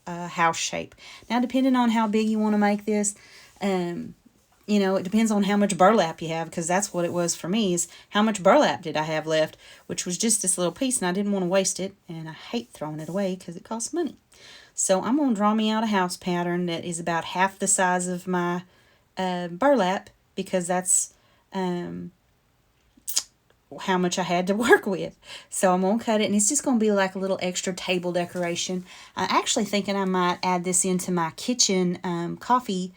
a house shape. Now, depending on how big you want to make this, it depends on how much burlap you have, because that's what it was for me, is how much burlap did I have left, which was just this little piece, and I didn't want to waste it, and I hate throwing it away because it costs money. So I'm going to draw me out a house pattern that is about half the size of my burlap, because that's how much I had to work with. So I'm going to cut it, and it's just going to be like a little extra table decoration. I'm actually thinking I might add this into my kitchen coffee.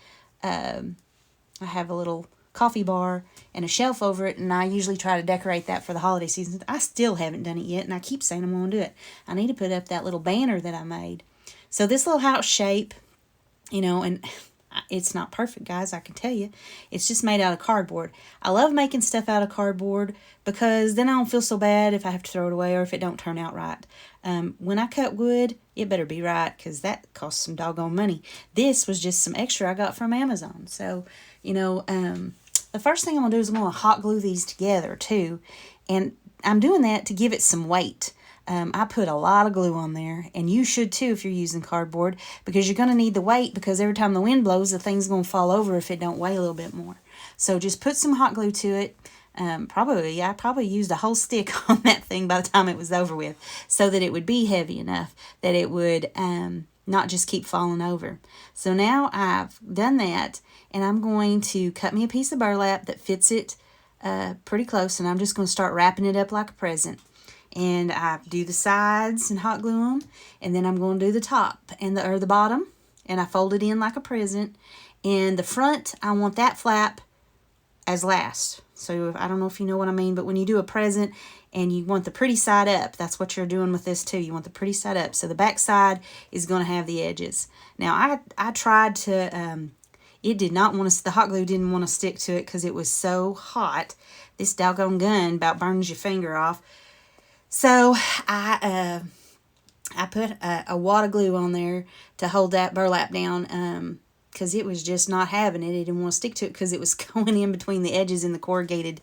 I have a little coffee bar and a shelf over it, and I usually try to decorate that for the holiday season. I still haven't done it yet, and I keep saying I'm going to do it. I need to put up that little banner that I made. So this little house shape, and it's not perfect, guys, I can tell you. It's just made out of cardboard. I love making stuff out of cardboard because then I don't feel so bad if I have to throw it away or if it don't turn out right. When I cut wood, it better be right, because that costs some doggone money. This was just some extra I got from Amazon. So, the first thing I'm going to do is I'm going to hot glue these together too. And I'm doing that to give it some weight. I put a lot of glue on there, and you should too if you're using cardboard, because you're going to need the weight, because every time the wind blows, the thing's going to fall over if it don't weigh a little bit more. So just put some hot glue to it. I probably used a whole stick on that thing by the time it was over with, so that it would be heavy enough that it would not just keep falling over. So now I've done that, and I'm going to cut me a piece of burlap that fits it pretty close, and I'm just going to start wrapping it up like a present. And I do the sides and hot glue them, and then I'm going to do the top and the bottom, and I fold it in like a present. And the front, I want that flap as last. So I don't know if you know what I mean, but when you do a present and you want the pretty side up, that's what you're doing with this too. You want the pretty side up. So the back side is going to have the edges. Now I tried to, it did not want to, the hot glue didn't want to stick to it because it was so hot. This doggone gun about burns your finger off. So I put a wad of glue on there to hold that burlap down, because it was just not having it. It didn't want to stick to it because it was going in between the edges in the corrugated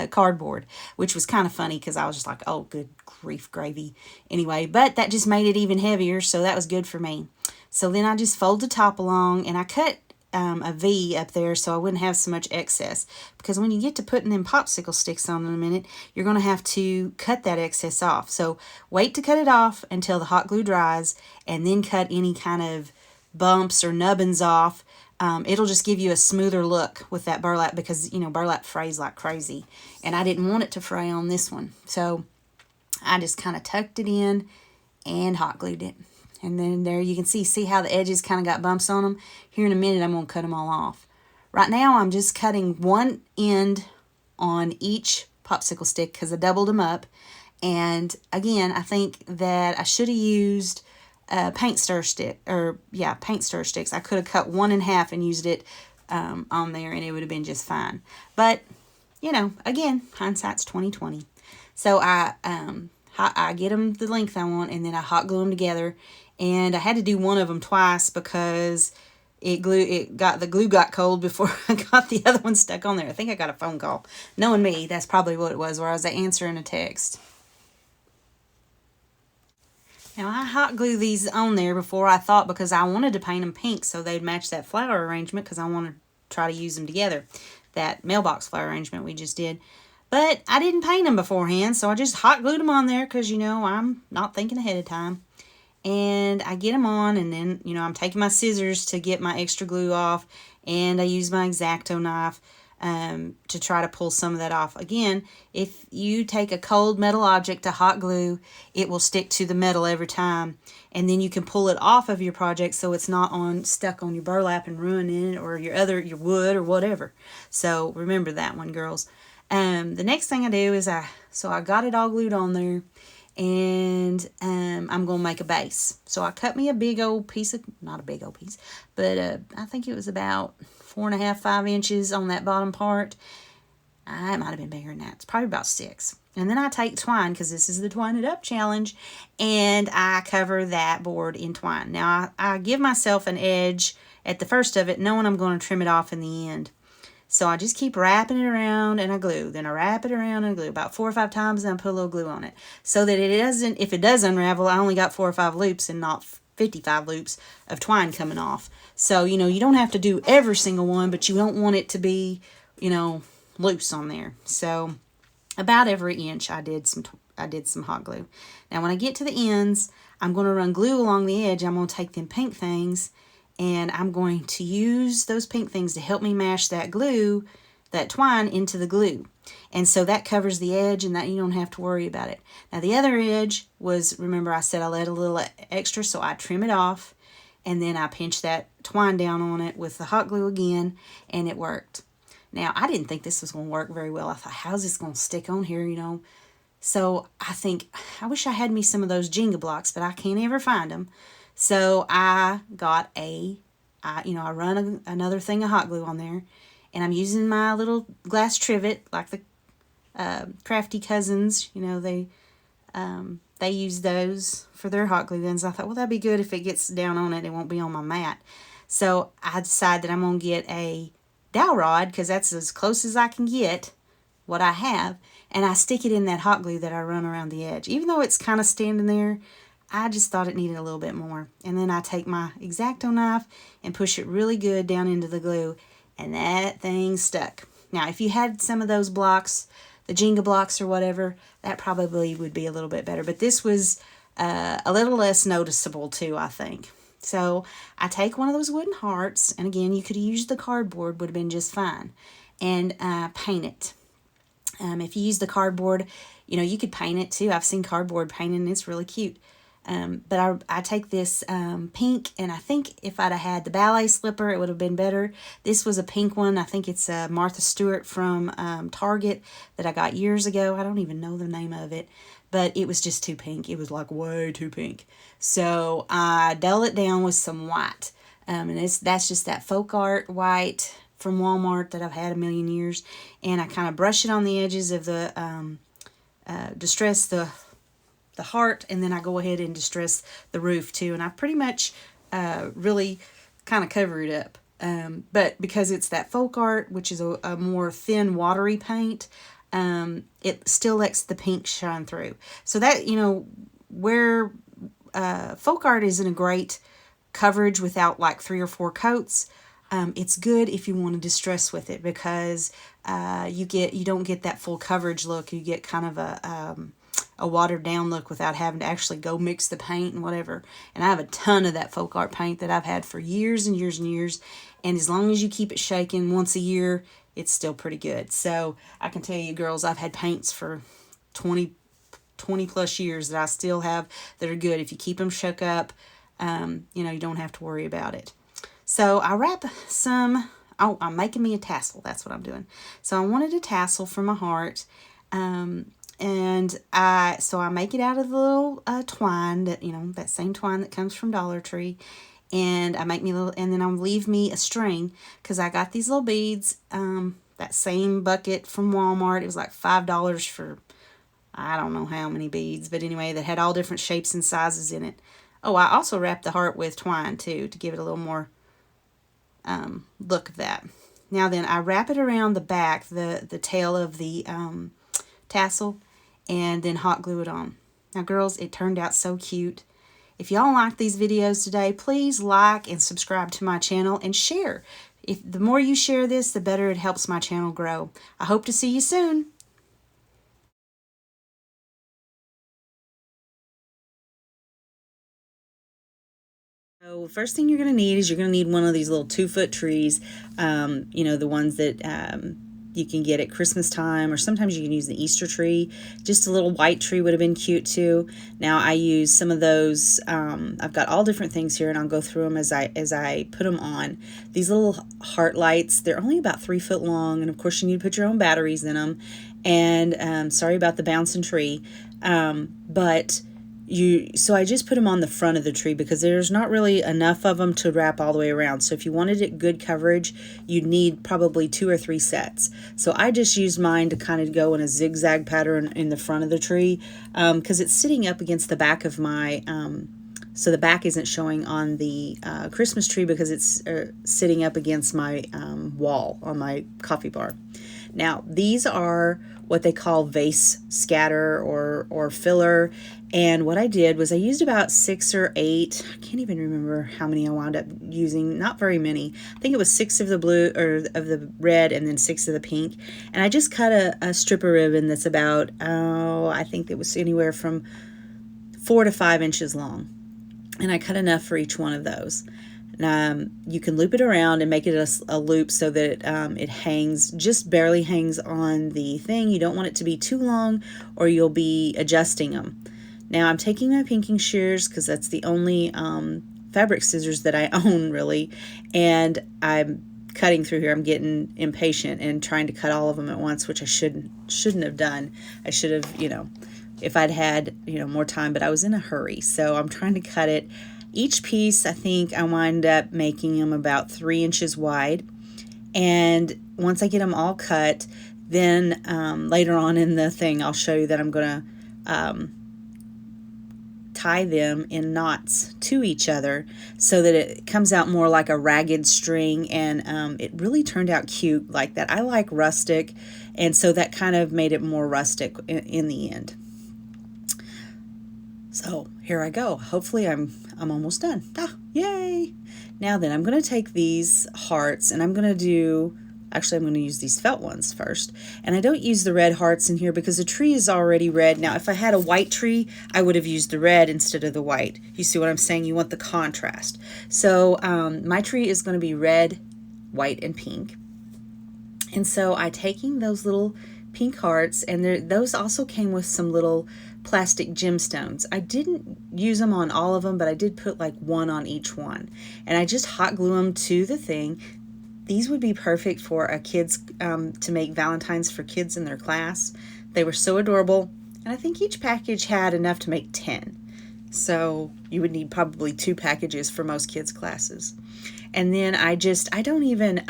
cardboard, which was kind of funny because I was just like, oh, good grief gravy. Anyway, but that just made it even heavier, so that was good for me. So then I just fold the top along, and I cut a V up there so I wouldn't have so much excess, because when you get to putting them popsicle sticks on in a minute, you're going to have to cut that excess off. So wait to cut it off until the hot glue dries, and then cut any kind of bumps or nubbins off. It'll just give you a smoother look with that burlap, because, you know, burlap frays like crazy. And I didn't want it to fray on this one. So I just kind of tucked it in and hot glued it. And then there you can see how the edges kind of got bumps on them. Here in a minute, I'm going to cut them all off. Right now, I'm just cutting one end on each popsicle stick because I doubled them up. And again, I think that I should have used paint stir sticks. I could have cut one in half and used it on there, and it would have been just fine. But, you know, again, hindsight's 20/20. So I get them the length I want, and then I hot glue them together. And I had to do one of them twice because the glue got cold before I got the other one stuck on there. I think I got a phone call. Knowing me, that's probably what it was, where I was answering a text. Now, I hot glue these on there before I thought, because I wanted to paint them pink so they'd match that flower arrangement, because I want to try to use them together. That mailbox flower arrangement we just did. But I didn't paint them beforehand, so I just hot glued them on there because, you know, I'm not thinking ahead of time. And I get them on, and then, you know, I'm taking my scissors to get my extra glue off, and I use my X-Acto knife to try to pull some of that off. Again, if you take a cold metal object to hot glue, it will stick to the metal every time, and then you can pull it off of your project so it's not stuck on your burlap and ruining it, or your wood or whatever. So remember that one, girls. The next thing I do is I got it all glued on there, and I'm going to make a base. So I cut me a big old piece not a big old piece, but I think it was about 4.5, 5 inches on that bottom part. It might have been bigger than that. It's probably about 6. And then I take twine, because this is the Twine It Up challenge, and I cover that board in twine. Now, I give myself an edge at the first of it, knowing I'm going to trim it off in the end. So I just keep wrapping it around, and I glue. Then I wrap it around and glue about 4 or 5 times, and I put a little glue on it. So that if it does unravel, I only got 4 or 5 loops and not 55 loops of twine coming off. So, you know, you don't have to do every single one, but you don't want it to be, you know, loose on there. So about every inch I did some hot glue. Now when I get to the ends, I'm going to run glue along the edge. I'm going to take them pink things, and I'm going to use those pink things to help me mash that twine into the glue. And so that covers the edge, and that you don't have to worry about it. Now the other edge was, remember I said I let a little extra, so I trim it off, and then I pinch that twine down on it with the hot glue again, and it worked. Now I didn't think this was going to work very well. I thought, how's this going to stick on here, you know? So I think, I wish I had me some of those Jenga blocks, but I can't ever find them. So I got I run another thing of hot glue on there, and I'm using my little glass trivet, like the Crafty Cousins. You know, they use those for their hot glue guns. I thought, well, that'd be good if it gets down on it. It won't be on my mat. So I decided that I'm going to get a dowel rod, because that's as close as I can get what I have, and I stick it in that hot glue that I run around the edge. Even though it's kind of standing there, I just thought it needed a little bit more. And then I take my X-Acto knife and push it really good down into the glue, and that thing stuck. Now, if you had some of those blocks, the Jenga blocks or whatever, that probably would be a little bit better. But this was a little less noticeable too, I think. So I take one of those wooden hearts, and again, you could have used the cardboard, would have been just fine, and paint it. If you use the cardboard, you know, you could paint it too. I've seen cardboard painted, and it's really cute. But I take this pink, and I think if I'd have had the ballet slipper, it would have been better. This was a pink one. I think it's Martha Stewart from Target that I got years ago. I don't even know the name of it, but it was just too pink. It was like way too pink. So I dull it down with some white, and that's just that folk art white from Walmart that I've had a million years, and I kind of brush it on the edges of the distress the heart, and then I go ahead and distress the roof too, and I pretty much really kind of cover it up. But because it's that folk art, which is a more thin, watery paint, it still lets the pink shine through. So that, you know, where folk art isn't a great coverage without like 3 or 4 coats. It's good if you want to distress with it, because you don't get that full coverage look. You get kind of a watered down look without having to actually go mix the paint and whatever. And I have a ton of that folk art paint that I've had for years and years and years. And as long as you keep it shaking once a year, it's still pretty good. So I can tell you, girls, I've had paints for 20 plus years that I still have that are good. If you keep them shook up, you don't have to worry about it. So I wrap some, I'm making me a tassel. That's what I'm doing. So I wanted a tassel for my heart. And I make it out of the little twine that, that same twine that comes from Dollar Tree. And I make me and then I'll leave me a string, because I got these little beads, that same bucket from Walmart. It was like $5 for, I don't know how many beads, but anyway, that had all different shapes and sizes in it. Oh, I also wrapped the heart with twine too, to give it a little more look of that. Now then, I wrap it around the back, the tail of the tassel, and then hot glue it on. Now girls, it turned out so cute. If y'all like these videos today, please like and subscribe to my channel and share. The more you share this, the better it helps my channel grow. I hope to see you soon. So first thing you're going to need is one of these little 2-foot trees, the ones that you can get at Christmas time, or sometimes you can use the Easter tree. Just a little white tree would have been cute too. Now I use some of those, I've got all different things here, and I'll go through them as I put them on. These little heart lights, they're only about 3 foot long, and of course you need to put your own batteries in them. And sorry about the bouncing tree, so I just put them on the front of the tree, because there's not really enough of them to wrap all the way around. So if you wanted it good coverage, you'd need probably 2 or 3 sets. So I just used mine to kind of go in a zigzag pattern in the front of the tree, because it's sitting up against the back of my, so the back isn't showing on the Christmas tree, because it's sitting up against my wall on my coffee bar. Now, these are what they call vase scatter or filler. And what I did was I used about 6 or 8. I can't even remember how many I wound up using. Not very many. I think it was 6 of the blue, or of the red, and then 6 of the pink. And I just cut a strip of ribbon that's about, I think it was anywhere from 4 to 5 inches long. And I cut enough for each one of those. You can loop it around and make it a loop so that it hangs, just barely hangs on the thing. You don't want it to be too long, or you'll be adjusting them. Now I'm taking my pinking shears, because that's the only fabric scissors that I own really, and I'm cutting through here. I'm getting impatient and trying to cut all of them at once, which I shouldn't have done. I should have, if I'd had more time, but I was in a hurry, so I'm trying to cut it. Each piece, I think I wind up making them about 3 inches wide. And once I get them all cut, then later on in the thing, I'll show you that I'm going to tie them in knots to each other so that it comes out more like a ragged string. And it really turned out cute like that. I like rustic, and so that kind of made it more rustic in the end. So here I go. Hopefully I'm almost done. Yay! Now then, I'm going to take these hearts, and I'm going to use these felt ones first. And I don't use the red hearts in here because the tree is already red. Now, if I had a white tree, I would have used the red instead of the white. You see what I'm saying? You want the contrast. So my tree is going to be red, white, and pink. And so I'm taking those little pink hearts, and those also came with some little plastic gemstones. I didn't use them on all of them, but I did put like 1 on each one. And I just hot glue them to the thing. These would be perfect for kids to make Valentines for kids in their class. They were so adorable. And I think each package had enough to make 10. So you would need probably 2 packages for most kids' classes. And then I don't even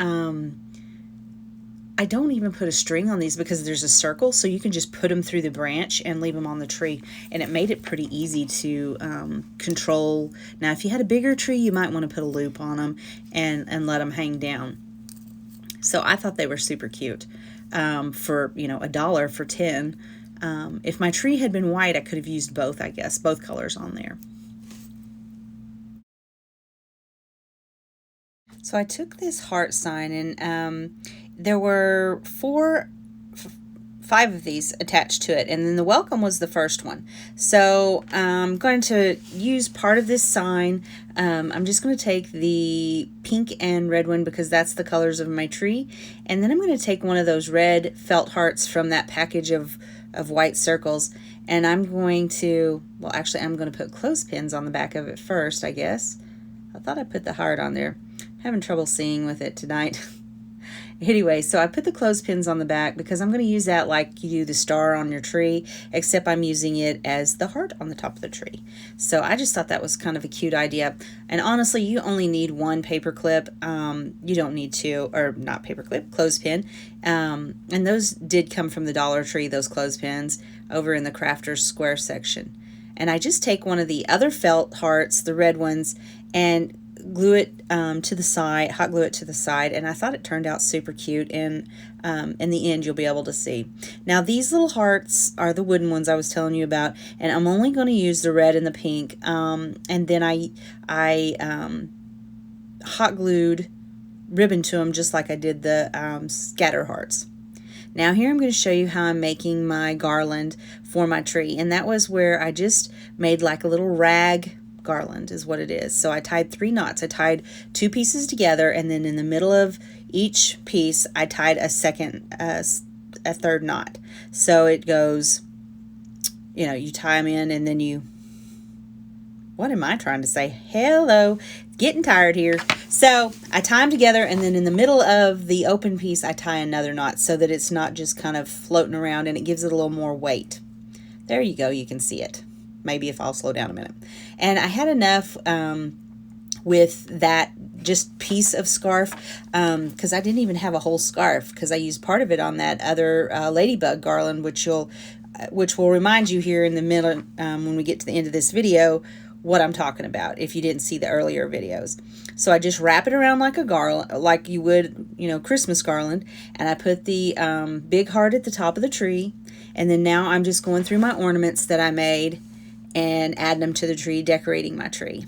put a string on these because there's a circle, so you can just put them through the branch and leave them on the tree. And it made it pretty easy to control. Now, if you had a bigger tree, you might want to put a loop on them and let them hang down. So I thought they were super cute for $1 for 10. If my tree had been white, I could have used both, I guess, both colors on there. So I took this heart sign, and there were five of these attached to it, and then the welcome was the first one. So I'm going to use part of this sign. I'm just going to take the pink and red one because that's the colors of my tree, and then I'm going to take one of those red felt hearts from that package of white circles, and I'm going to, well, actually I'm going to put clothespins on the back of it first, I guess. I thought I put the heart on there. I'm having trouble seeing with it tonight. Anyway, so I put the clothespins on the back because I'm going to use that like you do the star on your tree, except I'm using it as the heart on the top of the tree. So I just thought that was kind of a cute idea. And honestly, you only need one paper clip. You don't need two, or not paper clip, clothespin. And those did come from the Dollar Tree, those clothespins, over in the Crafters Square section. And I just take one of the other felt hearts, the red ones, and glue it to the side, hot glue it to the side, and I thought it turned out super cute, and in the end you'll be able to see. Now these little hearts are the wooden ones I was telling you about, and I'm only going to use the red and the pink, and then I hot glued ribbon to them just like I did the scatter hearts. Now here I'm going to show you how I'm making my garland for my tree, and that was where I just made like a little rag garland is what it is. So I tied 3 knots. I tied 2 pieces together, and then in the middle of each piece I tied a third knot. So it goes, you know, you tie them in, and then you, what am I trying to say? Hello, getting tired here. So I tie them together, and then in the middle of the open piece I tie another knot so that it's not just kind of floating around, and it gives it a little more weight. There you go, you can see it. Maybe if I'll slow down a minute. And I had enough with that just piece of scarf, because I didn't even have a whole scarf, because I used part of it on that other ladybug garland, which will remind you here in the middle when we get to the end of this video what I'm talking about if you didn't see the earlier videos. So I just wrap it around like a garland, like you would, you know, Christmas garland, and I put the big heart at the top of the tree, and then now I'm just going through my ornaments that I made and adding them to the tree, decorating my tree.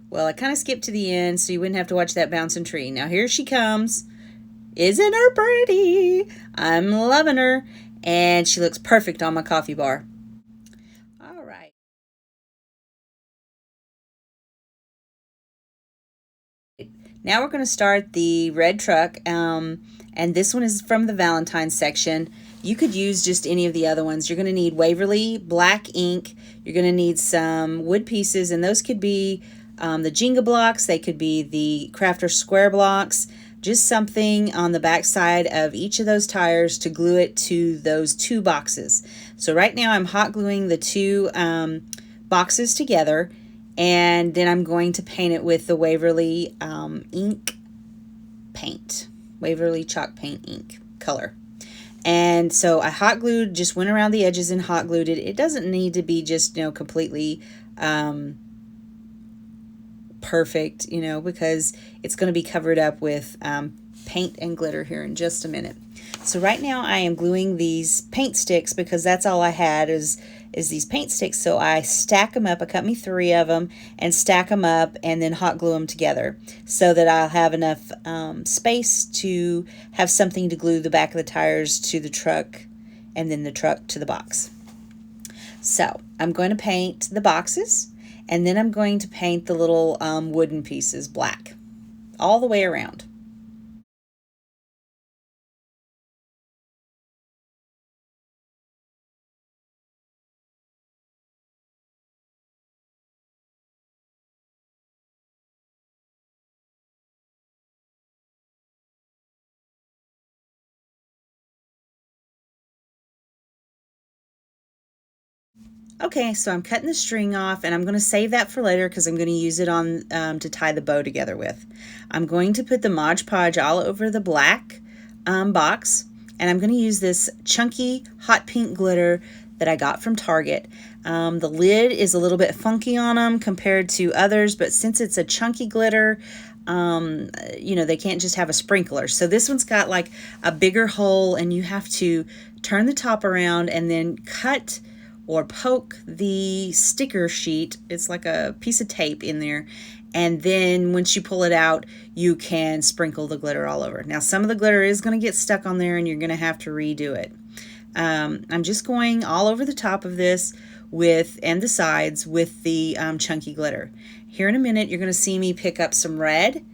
Well, I kind of skipped to the end so you wouldn't have to watch that bouncing tree. Now here she comes. Isn't her pretty? I'm loving her, and she looks perfect on my coffee bar. All right. Now we're going to start the red truck, and this one is from the Valentine section. You could use just any of the other ones. You're going to need Waverly black ink. You're going to need some wood pieces, and those could be the Jenga blocks. They could be the Crafter Square blocks. Just something on the back side of each of those tires to glue it to those 2 boxes. So right now I'm hot gluing the 2 boxes together, and then I'm going to paint it with the Waverly ink paint, Waverly chalk paint ink color. And so I hot glued, just went around the edges and hot glued it. It doesn't need to be just, you know, completely perfect, you know, because it's going to be covered up with paint and glitter here in just a minute. So right now I am gluing these paint sticks because that's all I had is these paint sticks. So I stack them up. I cut me 3 of them and stack them up and then hot glue them together so that I'll have enough space to have something to glue the back of the tires to the truck and then the truck to the box. So I'm going to paint the boxes, and then I'm going to paint the little wooden pieces black all the way around. Okay, so I'm cutting the string off, and I'm going to save that for later because I'm going to use it on to tie the bow together with. I'm going to put the Mod Podge all over the black box, and I'm going to use this chunky hot pink glitter that I got from Target. The lid is a little bit funky on them compared to others, but since it's a chunky glitter, you know, they can't just have a sprinkler. So this one's got like a bigger hole, and you have to turn the top around and then cut or poke the sticker sheet. It's like a piece of tape in there. And then once you pull it out, you can sprinkle the glitter all over. Now, some of the glitter is going to get stuck on there, and you're going to have to redo it. I'm just going all over the top of this and the sides with the chunky glitter. Here in a minute, you're going to see me pick up some red,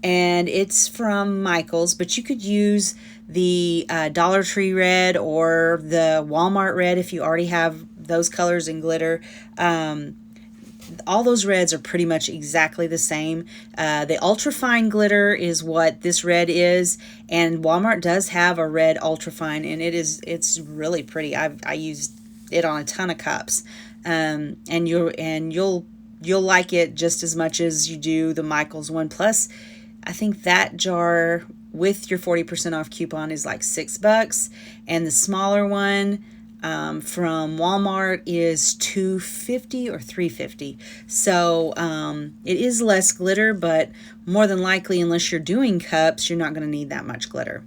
and it's from Michael's, but you could use the Dollar Tree red or the Walmart red if you already have those colors and glitter. All those reds are pretty much exactly the same. The ultrafine glitter is what this red is, and Walmart does have a red ultrafine, and it's really pretty. I used it on a ton of cups, and you'll like it just as much as you do the Michaels one. Plus, I think that jar with your 40% off coupon is like $6, and the smaller one from Walmart is $2.50 or $3.50. So it is less glitter, but more than likely, unless you're doing cups, you're not going to need that much glitter.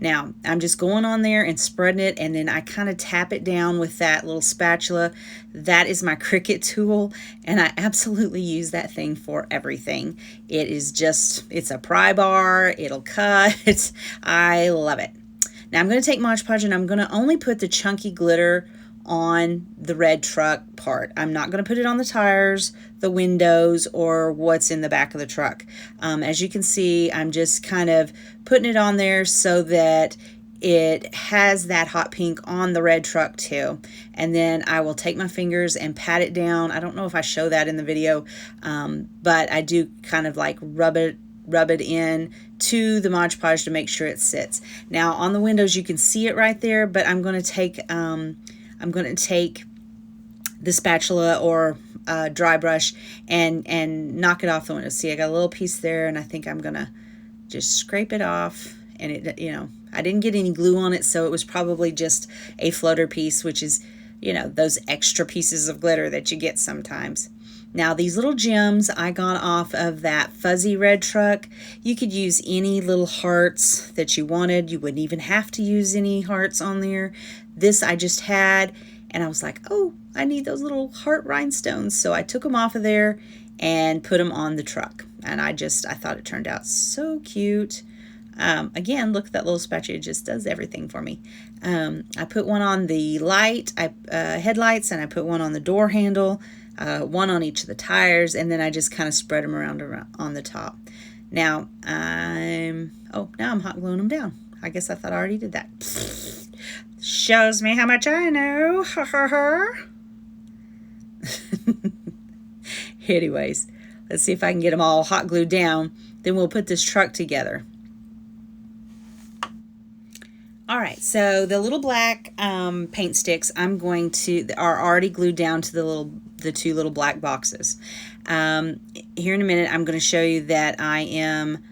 Now, I'm just going on there and spreading it, and then I kind of tap it down with that little spatula. That is my Cricut tool, and I absolutely use that thing for everything. It's a pry bar, it'll cut. I love it. Now I'm going to take Mod Podge, and I'm going to only put the chunky glitter on the red truck part. I'm not going to put it on the tires, the windows, or what's in the back of the truck. As you can see, I'm just kind of putting it on there so that it has that hot pink on the red truck too. And then I will take my fingers and pat it down. I don't know if I show that in the video, but I do kind of like rub it in to the Mod Podge to make sure it sits. Now on the windows you can see it right there, but I'm going to take the spatula or dry brush and knock it off the window. See, I got a little piece there, and I think I'm gonna just scrape it off. And it, you know, I didn't get any glue on it, so it was probably just a floater piece, which is, you know, those extra pieces of glitter that you get sometimes. Now these little gems I got off of that fuzzy red truck. You could use any little hearts that you wanted. You wouldn't even have to use any hearts on there. This I just had, and I was like, oh, I need those little heart rhinestones. So I took them off of there and put them on the truck. And I thought it turned out so cute. Again, look at that little spatula. It just does everything for me. I put one on the headlights, and I put one on the door handle. One on each of the tires, and then I just kind of spread them around on the top. Now I'm hot gluing them down. I guess I thought I already did that. Shows me how much I know. Anyways, let's see if I can get them all hot glued down. Then we'll put this truck together. All right, so the little black paint sticks are already glued down to the two little black boxes. Here in a minute, I'm going to show you that I am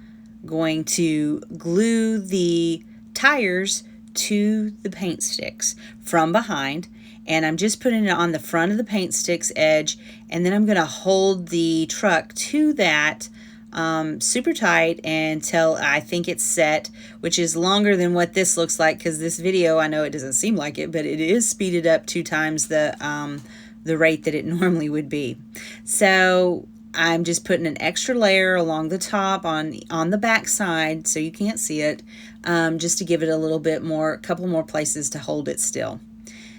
going to glue the tires to the paint sticks from behind, and I'm just putting it on the front of the paint sticks edge, and then I'm going to hold the truck to that super tight until I think it's set, which is longer than what this looks like, because this video, I know it doesn't seem like it, but it is speeded up 2 times the rate that it normally would be. So I'm just putting an extra layer along the top on the back side so you can't see it, just to give it a couple more places to hold it still.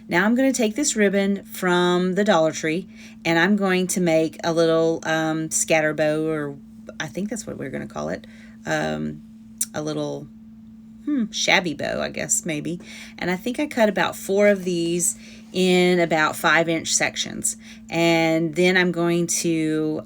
Now I'm going to take this ribbon from the Dollar Tree, and I'm going to make a little scatter bow, or I think that's what we're going to call it, a little shabby bow, I guess, maybe. And I think I cut about 4 of these in about 5-inch sections. And then I'm going to,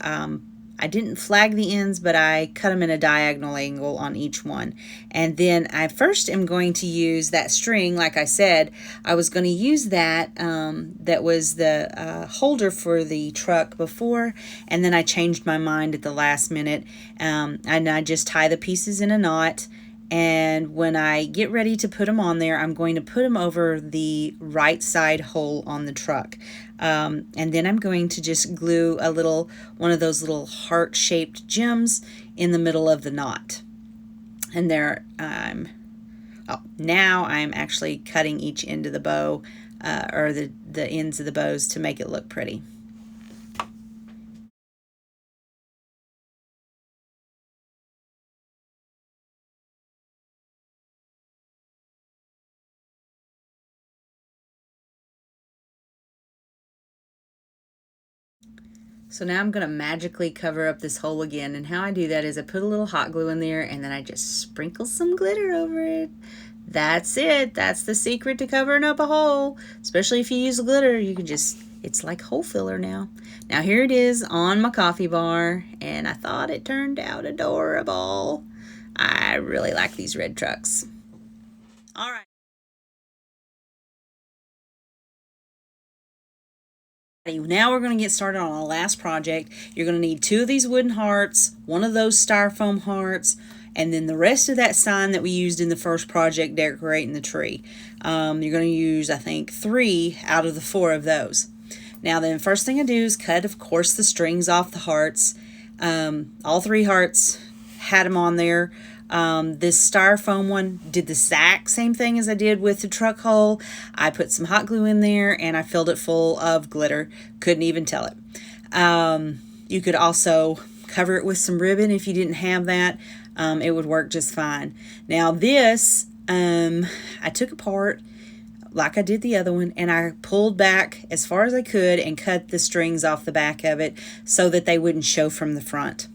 I didn't flag the ends, but I cut them in a diagonal angle on each one. And then I first am going to use that string. Like I said, I was going to use that, that was the holder for the truck before, and then I changed my mind at the last minute, and I just tie the pieces in a knot. And when I get ready to put them on there, I'm going to put them over the right side hole on the truck. And then I'm going to just glue one of those little heart-shaped gems in the middle of the knot. And there now I'm actually cutting each end of the bow, or the ends of the bows, to make it look pretty. So now I'm going to magically cover up this hole again, and how I do that is I put a little hot glue in there, and then I just sprinkle some glitter over it. That's it. That's the secret to covering up a hole. Especially if you use glitter, you can just, it's like hole filler now. Now here it is on my coffee bar, and I thought it turned out adorable. I really like these red trucks. All right. Now we're going to get started on our last project. You're going to need 2 of these wooden hearts, 1 of those styrofoam hearts, and then the rest of that sign that we used in the first project decorating the tree. You're going to use, I think, 3 out of the 4 of those. Now then, first thing I do is cut, of course, the strings off the hearts. All 3 hearts had them on there. This styrofoam one did the exact same thing as I did with the truck hole. I put some hot glue in there and I filled it full of glitter. Couldn't even tell it. You could also cover it with some ribbon if you didn't have that. It would work just fine. Now this, I took apart like I did the other one, and I pulled back as far as I could and cut the strings off the back of it so that they wouldn't show from the front.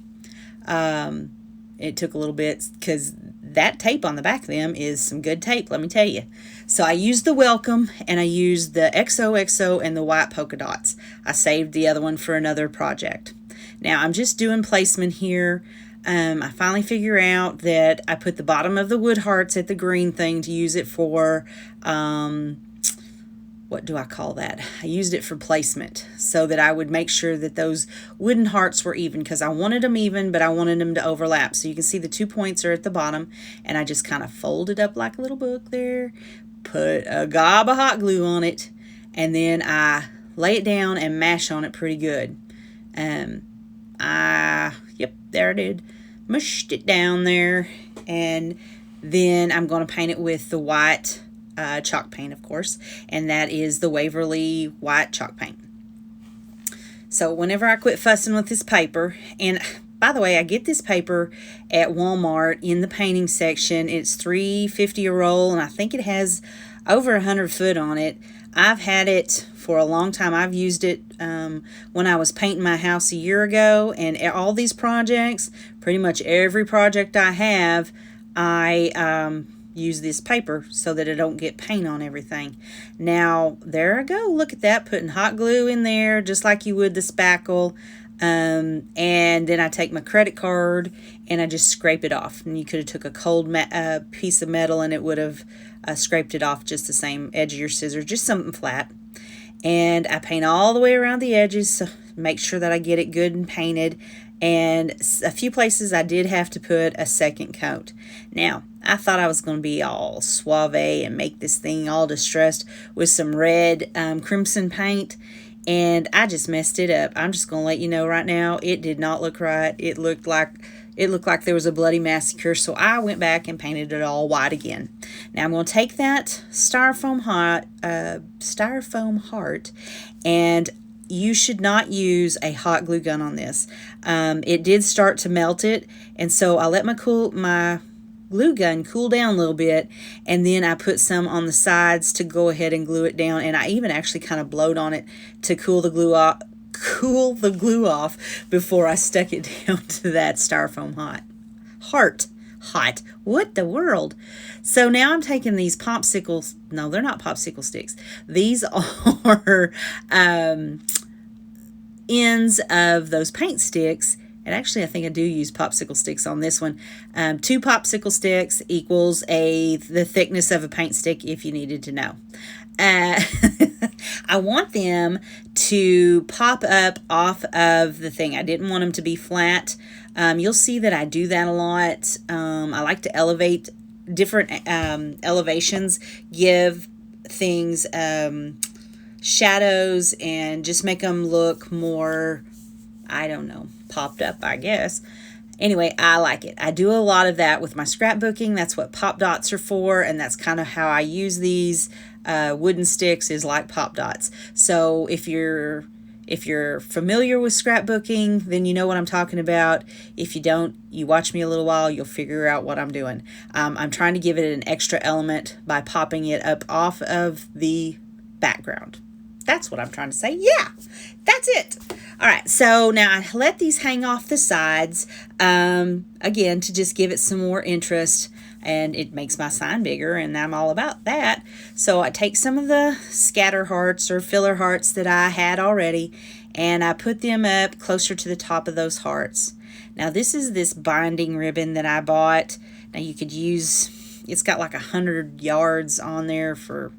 It took a little bit because that tape on the back of them is some good tape, let me tell you. So I used the welcome, and I used the XOXO and the white polka dots. I saved the other one for another project. Now I'm just doing placement here. I finally figure out that I put the bottom of the wood hearts at the green thing to use it for, what do I call that? I used it for placement so that I would make sure that those wooden hearts were even, because I wanted them even, but I wanted them to overlap. So you can see the 2 points are at the bottom, and I just kind of fold it up like a little book there, put a gob of hot glue on it, and then I lay it down and mash on it pretty good. Yep, there I did. Mushed it down there, and then I'm going to paint it with the white chalk paint, of course, and that is the Waverly white chalk paint. So whenever I quit fussing with this paper, and by the way, I get this paper at Walmart in the painting section. It's $3.50 a roll, and I think it has over 100 foot on it. I've had it for a long time. I've used it when I was painting my house a year ago, and all these projects, pretty much every project I have, I use this paper so that I don't get paint on everything. Now, there I go. Look at that, putting hot glue in there just like you would the spackle. And then I take my credit card and I just scrape it off. And you could have took a cold piece of metal and it would have scraped it off just the same, edge of your scissors, just something flat. And I paint all the way around the edges, so make sure that I get it good and painted. And a few places I did have to put a second coat. Now, I thought I was going to be all suave and make this thing all distressed with some red crimson paint, and I just messed it up. I'm just going to let you know right now, it did not look right. It looked like there was a bloody massacre, so I went back and painted it all white again. Now I'm going to take that styrofoam heart, and you should not use a hot glue gun on this. It did start to melt it, and so I let my glue gun cool down a little bit, and then I put some on the sides to go ahead and glue it down, and I even actually kind of blowed on it to cool the glue off before I stuck it down to that styrofoam heart. What the world? So now I'm taking these popsicles. No, they're not popsicle sticks. These are ends of those paint sticks. And actually, I think I do use popsicle sticks on this one. 2 popsicle sticks equals the thickness of a paint stick, if you needed to know. I want them to pop up off of the thing. I didn't want them to be flat. You'll see that I do that a lot. I like to elevate different elevations, give things shadows and just make them look more, I don't know, popped up, I guess. Anyway, I like it. I do a lot of that with my scrapbooking. That's what pop dots are for, and that's kind of how I use these wooden sticks, is like pop dots. So if you're familiar with scrapbooking, then you know what I'm talking about. If you don't, you watch me a little while, you'll figure out what I'm doing. I'm trying to give it an extra element by popping it up off of the background. That's what I'm trying to say. Yeah, that's it. All right, so now I let these hang off the sides, again, to just give it some more interest, and it makes my sign bigger, and I'm all about that. So I take some of the scatter hearts or filler hearts that I had already, and I put them up closer to the top of those hearts. Now this is this binding ribbon that I bought. Now you could use, it's got like 100 yards on there for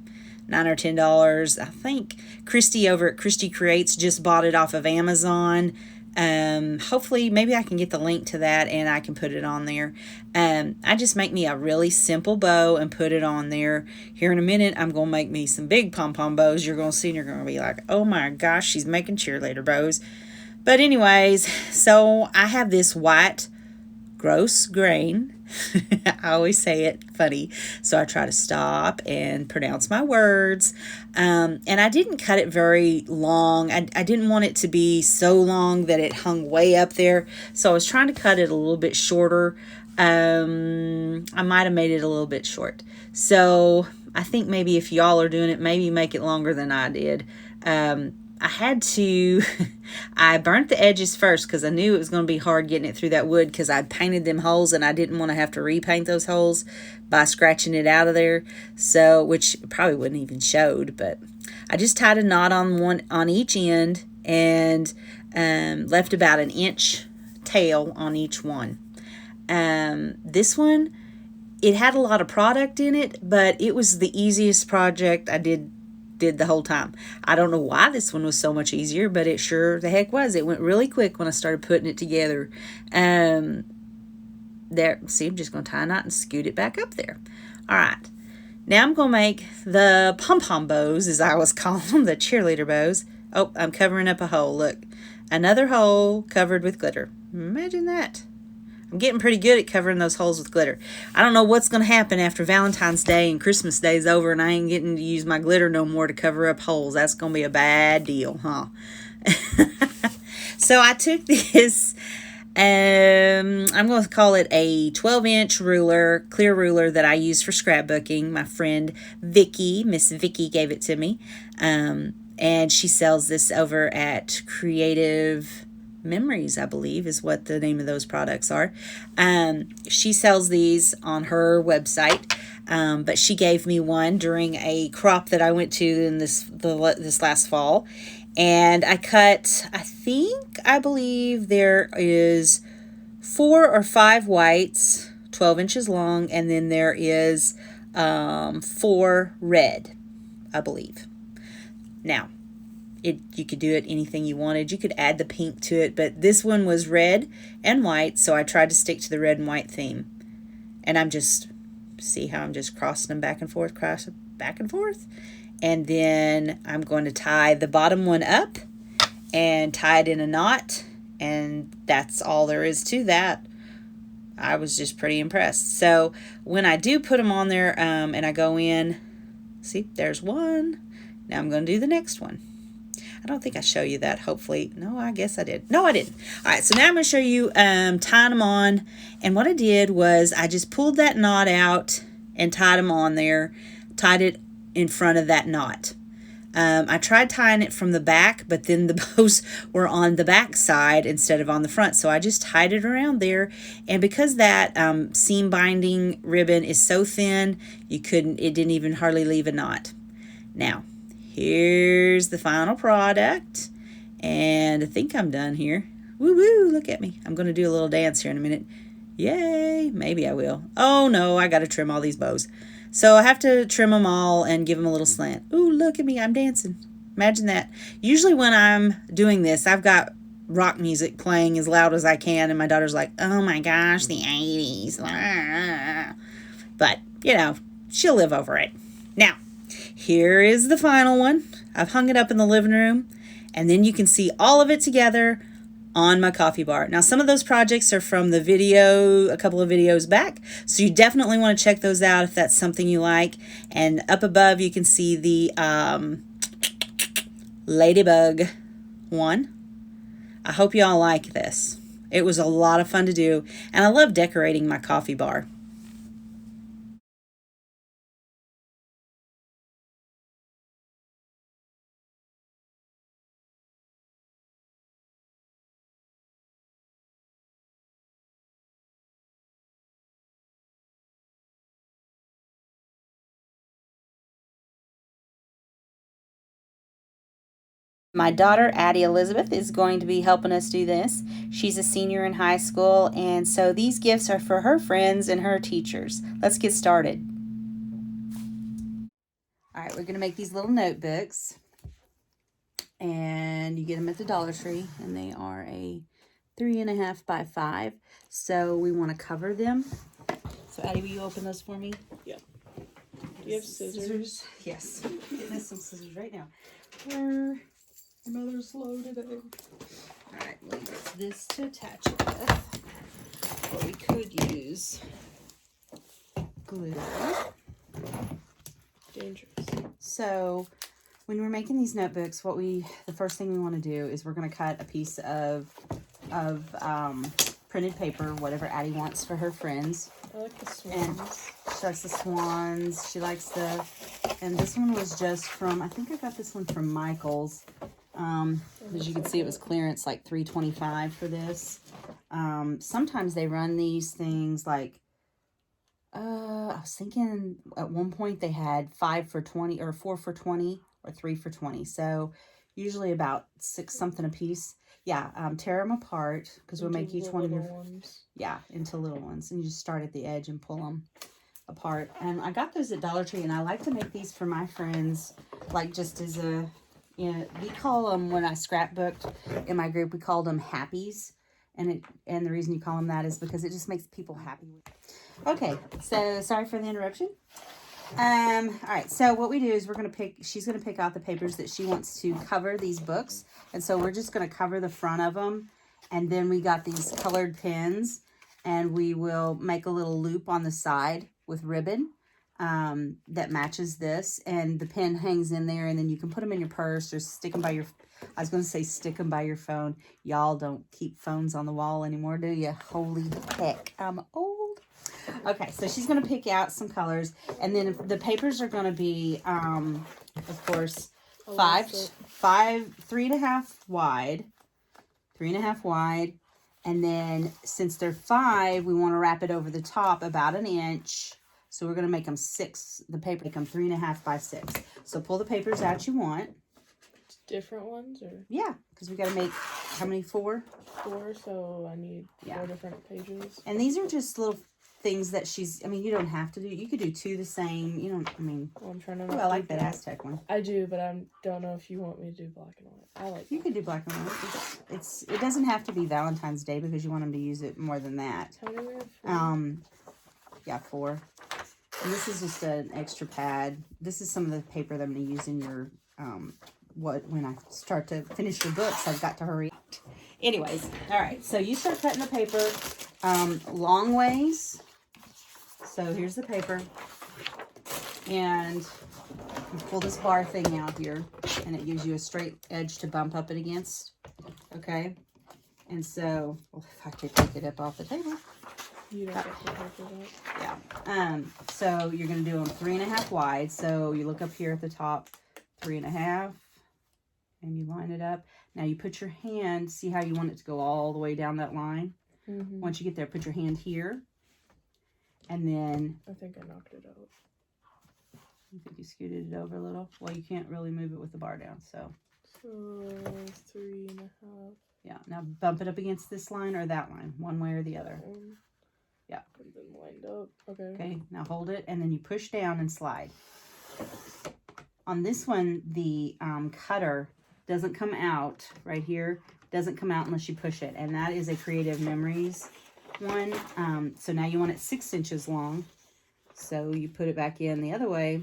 $9 or $10. I think Christy over at Christy Creates just bought it off of Amazon. Hopefully, maybe I can get the link to that and I can put it on there. I just make me a really simple bow and put it on there. Here in a minute, I'm going to make me some big pom-pom bows. You're going to see and you're going to be like, oh my gosh, she's making cheerleader bows. But anyways, so I have this white gross grain. I always say it funny, so I try to stop and pronounce my words. And I didn't cut it very long. I didn't want it to be so long that it hung way up there, so I was trying to cut it a little bit shorter. I might have made it a little bit short. So I think maybe if y'all are doing it, maybe make it longer than I did. I had to, I burnt the edges first because I knew it was going to be hard getting it through that wood, because I'd painted them holes and I didn't want to have to repaint those holes by scratching it out of there. So, which probably wouldn't even showed, but I just tied a knot on each end and left about an inch tail on each one. This one, it had a lot of product in it, but it was the easiest project I did the whole time. I don't know why this one was so much easier, but it sure the heck was. It went really quick when I started putting it together. There, see, I'm just going to tie a knot and scoot it back up there. All right. Now I'm going to make the pom-pom bows, as I was calling them, the cheerleader bows. Oh, I'm covering up a hole. Look, another hole covered with glitter. Imagine that. I'm getting pretty good at covering those holes with glitter. I don't know what's going to happen after Valentine's Day and Christmas Day is over and I ain't getting to use my glitter no more to cover up holes. That's going to be a bad deal, huh? So I took this, I'm going to call it a 12-inch ruler, clear ruler that I use for scrapbooking. My friend Vicky, Miss Vicky, gave it to me. And she sells this over at Creative Memories, I believe, is what the name of those products are. She sells these on her website, but she gave me one during a crop that I went to in this last fall, and I cut, I believe there is 4 or 5 whites, 12 inches long, and then there is 4 red, I believe. Now, you could do it anything you wanted. You could add the pink to it, but this one was red and white, so I tried to stick to the red and white theme. And I'm just, see how I'm just crossing them back and forth, and then I'm going to tie the bottom one up and tie it in a knot, and that's all there is to that. I was just pretty impressed. So when I do put them on there, and I go in, see, there's one. Now I'm going to do the next one. I don't think I show you that, hopefully. No, I guess I did. No, I didn't. All right, so now I'm going to show you tying them on. And what I did was I just pulled that knot out and tied them on there, tied it in front of that knot. I tried tying it from the back, but then the bows were on the back side instead of on the front. So I just tied it around there. And because that seam binding ribbon is so thin, it didn't even hardly leave a knot. Now, here's the final product, and I think I'm done here. Woo woo, look at me. I'm going to do a little dance here in a minute. Yay, maybe I will. Oh no, I got to trim all these bows. So I have to trim them all and give them a little slant. Ooh, look at me, I'm dancing. Imagine that. Usually when I'm doing this, I've got rock music playing as loud as I can, and my daughter's like, oh my gosh, the 80s. But, you know, she'll live over it. Now, here is the final one. I've hung it up in the living room, and then you can see all of it together on my coffee bar. Now, some of those projects are from the video, a couple of videos back, so you definitely want to check those out if that's something you like. And up above, you can see the ladybug one. I hope y'all like this. It was a lot of fun to do, and I love decorating my coffee bar. My daughter, Addie Elizabeth, is going to be helping us do this. She's a senior in high school, and so these gifts are for her friends and her teachers. Let's get started. All right, we're going to make these little notebooks, and you get them at the Dollar Tree, and they are a 3.5 by 5. So we want to cover them. So Addie, will you open those for me? Yeah. Do you have scissors? Yes. Getting us some scissors right now. Your mother's slow today. All right, we'll use this to attach it with. Or we could use glue. Dangerous. So when we're making these notebooks, the first thing we want to do is we're going to cut a piece of printed paper, whatever Addie wants for her friends. I like the swans. And she likes the swans. She likes and this one was just from, I think I got this one from Michael's. As you can see, it was clearance like $3.25 for this. Sometimes they run these things like, I was thinking at one point they had 5 for $20 or 4 for $20 or 3 for $20. So usually about 6 something a piece. Yeah, tear them apart because we'll make each one of your ones. Yeah, into little ones, and you just start at the edge and pull them apart. And I got those at Dollar Tree, and I like to make these for my friends, like just as a, we call them, when I scrapbooked in my group, we called them happies, and the reason you call them that is because it just makes people happy. Okay, so sorry for the interruption. All right, so what we do is she's gonna pick out the papers that she wants to cover these books, and so we're just gonna cover the front of them, and then we got these colored pins, and we will make a little loop on the side with ribbon that matches this, and the pin hangs in there, and then you can put them in your purse or stick them by your, I was gonna say stick them by your phone. Y'all don't keep phones on the wall anymore, do you? Holy heck, I'm old. Okay, so she's going to pick out some colors, and then the papers are going to be, of course, 3.5 wide, 3.5 wide, and then since they're 5, we want to wrap it over the top about 1 inch. So we're going to make them 6. The paper make them 3.5 by 6. So pull the papers out you want. Different ones, or yeah, because we got to make how many? 4. 4. So I need 4 different pages. And these are just little things that you don't have to do. You could do 2 the same. You don't, Well, I'm trying to I like that Aztec one. I do, but I don't know if you want me to do black and white. I like You could do black and white. It doesn't have to be Valentine's Day because you want them to use it more than that. How many we have? Yeah, 4. And this is just an extra pad. This is some of the paper that I'm going to use in your, when I start to finish your books, I've got to hurry. Anyways, all right, so you start cutting the paper long ways. So here's the paper, and you pull this bar thing out here, and it gives you a straight edge to bump up it against, okay? And so, well, if I could take it up off the table. You don't get the paper out. Yeah. So you're going to do them 3.5 wide. So you look up here at the top, 3.5, and you line it up. Now you put your hand, see how you want it to go all the way down that line? Mm-hmm. Once you get there, put your hand here, and then... I think I knocked it out. You think you scooted it over a little? Well, you can't really move it with the bar down, so... So, 3.5. Yeah, now bump it up against this line or that line, one way or the other. Yeah. And then lined up. Okay. Okay, now hold it, and then you push down and slide. On this one, the cutter doesn't come out right here. Doesn't come out unless you push it, and that is a Creative Memories one. So now you want it 6 inches long. So you put it back in the other way.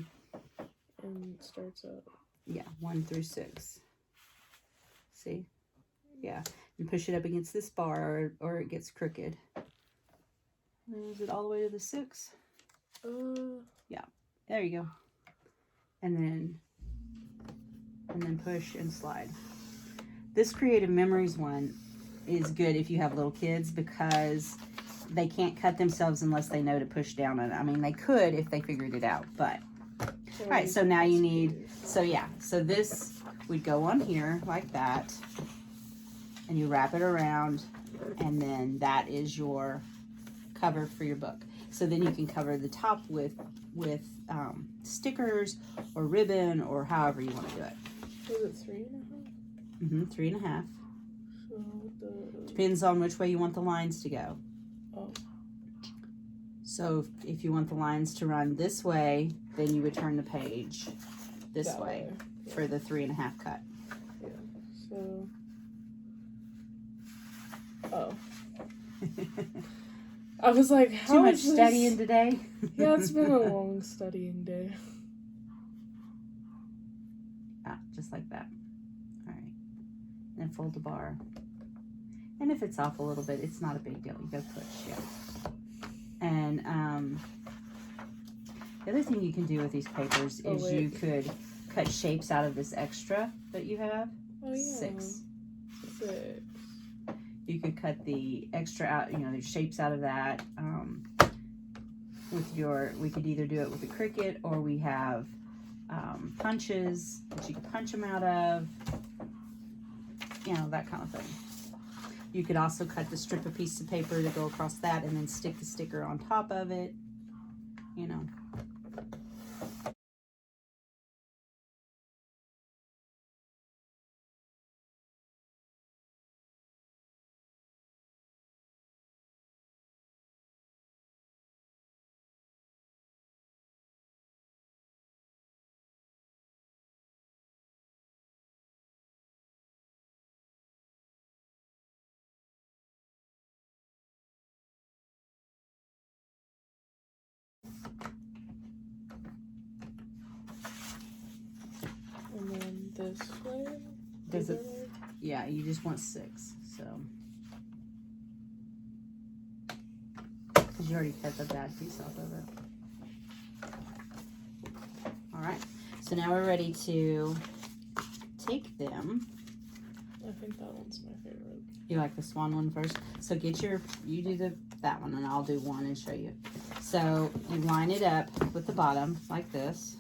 And it starts up. Yeah, 1 through 6. See? Yeah. And push it up against this bar or it gets crooked. Is it all the way to the 6? Yeah. There you go. And then push and slide. This Creative Memories one is good if you have little kids because they can't cut themselves unless they know to push down on it. I mean, they could if they figured it out, but. All right, so now you need, so this would go on here like that, and you wrap it around, and then that is your cover for your book. So then you can cover the top with stickers or ribbon or however you want to do it. Was it 3.5? 3.5. So Depends on which way you want the lines to go. Oh. So if you want the lines to run this way, then you would turn the page this way for the 3.5 cut. Yeah. So. Oh. I was like, how Too much is this? studying today? Yeah, it's been a long studying day. Just like that. All right. Then fold the bar. And if it's off a little bit, it's not a big deal. You go push, yeah. And the other thing you can do with these papers is you could cut shapes out of this extra that you have. Oh, yeah. 6. 6. You could cut the extra out, the shapes out of that. We could either do it with a Cricut or we have punches that you can punch them out of. That kind of thing. You could also cut the strip of piece of paper to go across that and then stick the sticker on top of it, And then this way? Does it? Yeah, you just want 6, so. Because you already cut the bad piece off of it. All right, so now we're ready to take them. I think that one's my favorite. You like the swan one first? So you do that one and I'll do one and show you. So you line it up with the bottom like this.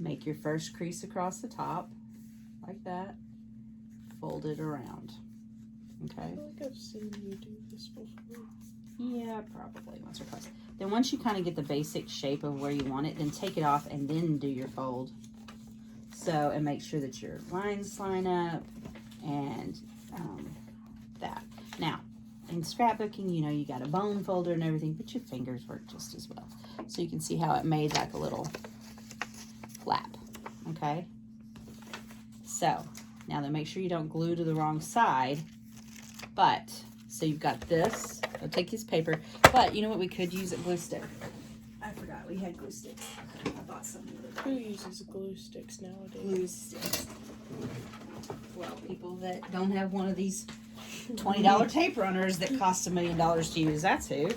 Make your first crease across the top like that. Fold it around. Okay. I feel like I've seen you do this before. Yeah, probably once or twice. Then once you kind of get the basic shape of where you want it, then take it off and then do your fold. So, and make sure that your lines line up and that. Now, in scrapbooking, you got a bone folder and everything, but your fingers work just as well. So you can see how it made like a little flap, okay? So, now then make sure you don't glue to the wrong side, but, so you've got this, I'll take this paper, but you know what we could use? A glue stick. I forgot we had glue sticks. I bought some the other Who day. uses glue sticks nowadays? Glue sticks. Well, people that don't have one of these $20 tape runners that cost $1 million to use, that's who.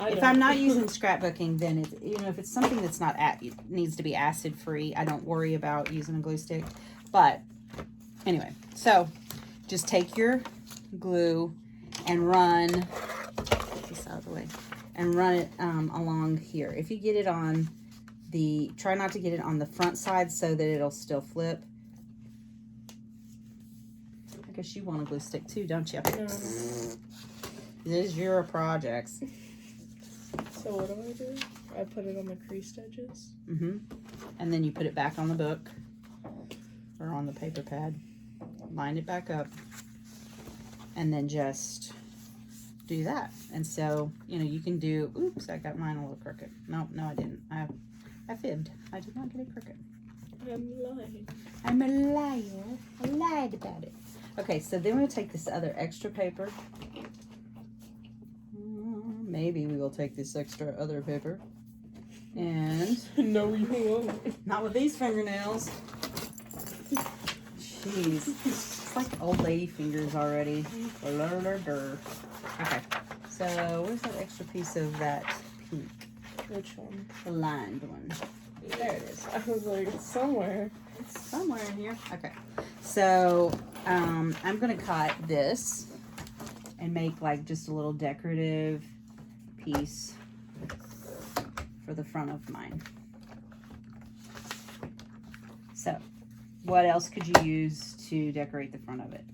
If I'm not using scrapbooking, then if it's something that's not it needs to be acid free, I don't worry about using a glue stick. But anyway, so just take your glue and run this out of the way and run it along here. If you get it on try not to get it on the front side so that it'll still flip. I guess you want a glue stick too, don't you? No. This is your projects. So what do I do? I put it on the creased edges? And then you put it back on the book or on the paper pad. Line it back up. And then just do that. And so, you can do, oops, I got mine a little crooked. No, I didn't. I fibbed. I did not get it crooked. I'm lying. I'm a liar. I lied about it. Okay, so then we'll take this other extra paper. Maybe we will take this extra other paper. And No, you won't. not with these fingernails. Jeez. It's like old lady fingers already. Okay. So where's that extra piece of that pink? Which one? The lined one. There it is. I was like, it's somewhere. It's somewhere in here. Okay. So I'm gonna cut this and make like just a little decorative piece for the front of mine. So what else could you use to decorate the front of it?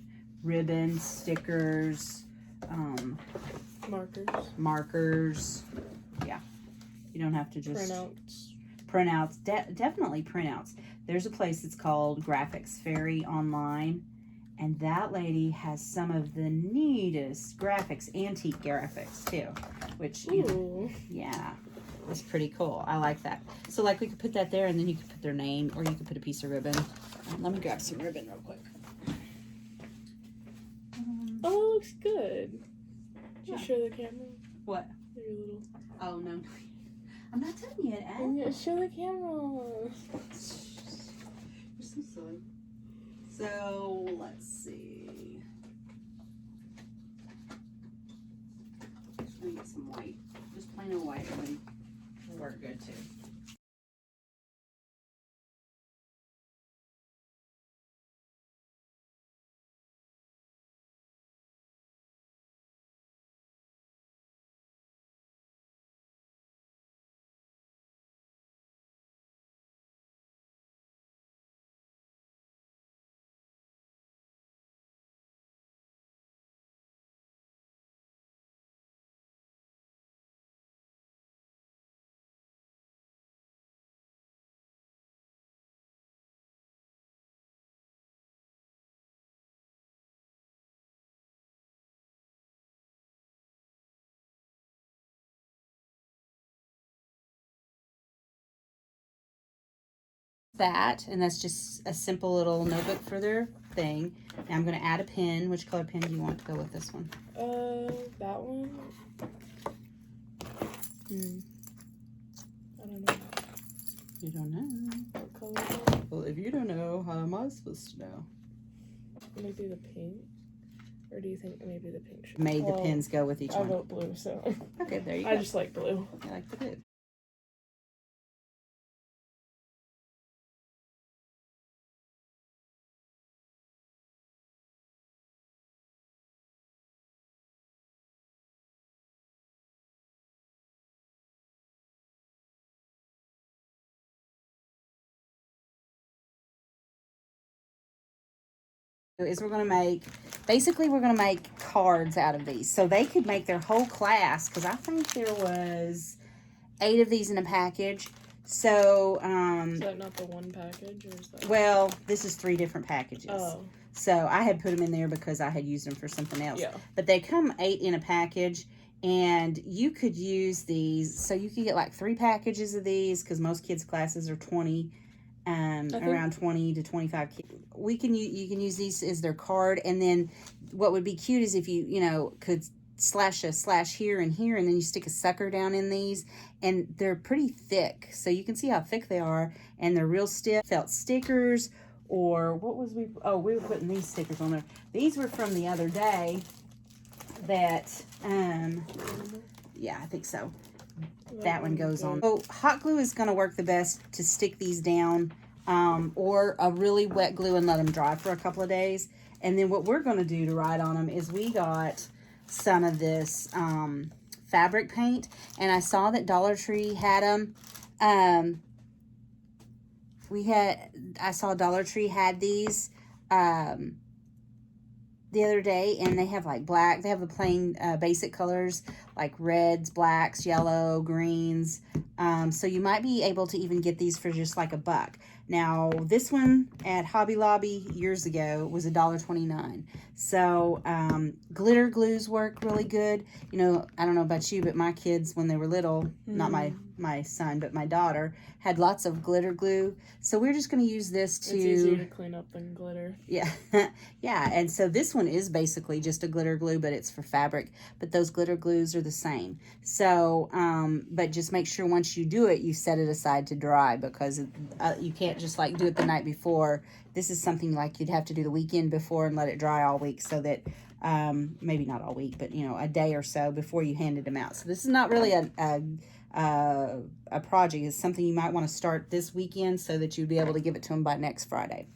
Ribbons, stickers, markers. Yeah, you don't have to just printouts. Definitely printouts. There's a place that's called Graphics Fairy online, and that lady has some of the neatest graphics, antique graphics too, which you know, yeah, it's pretty cool. I like that. So like we could put that there, and then you could put their name, or you could put a piece of ribbon. Let me grab some ribbon real quick. Oh, it looks good. Did you show the camera? What? Your little. Oh no, I'm not done yet, Anne. Yeah, show the camera. You're so silly. So let's see. We need some white, just plain old white will work good too. That, and that's just a simple little notebook for their thing. Now I'm going to add a pen. Which color pen do you want to go with this one? That one. I don't know. You don't know. What color is it? Well, if you don't know, how am I supposed to know? Maybe the pink? Or do you think maybe the pink should... Made the pens go with each I one. vote blue, so... Okay, there you go. I just like blue. I like the blue. Is we're going to make cards out of these. So they could make their whole class, because I think there was 8 of these in a package. So, is that not the one package, or is that... Well, this is 3 different packages. Oh. So I had put them in there because I had used them for something else. Yeah. But they come 8 in a package, and you could use these. So you could get like 3 packages of these, because most kids' classes are 20. Around 20 to 25 kids. You can use these as their card, and then what would be cute is if you could slash a slash here and here, and then you stick a sucker down in these, and they're pretty thick, so you can see how thick they are, and they're real stiff. Felt stickers, or what was we were putting these stickers on there. These were from the other day that yeah, I think so. That one goes on. So hot glue is going to work the best to stick these down, or a really wet glue and let them dry for a couple of days. And then what we're going to do to write on them is we got some of this fabric paint, and I saw that Dollar Tree had them. I saw Dollar Tree had these the other day, and they have like black. They have the plain basic colors like reds, blacks, yellow, greens. So you might be able to even get these for just like $1. Now this one at Hobby Lobby years ago was $1.29. So glitter glues work really good. I don't know about you, but my kids when they were little, not my my son, but my daughter had lots of glitter glue. So we're just going to use this to... It's easier to clean up than glitter. Yeah. Yeah. And so this one is basically just a glitter glue, but it's for fabric. But those glitter glues are the same. So, but just make sure once you do it, you set it aside to dry, because you can't just like do it the night before. This is something like you'd have to do the weekend before and let it dry all week, so that maybe not all week, but a day or so before you handed them out. So this is not really a project. It's something you might want to start this weekend so that you'd be able to give it to them by next Friday.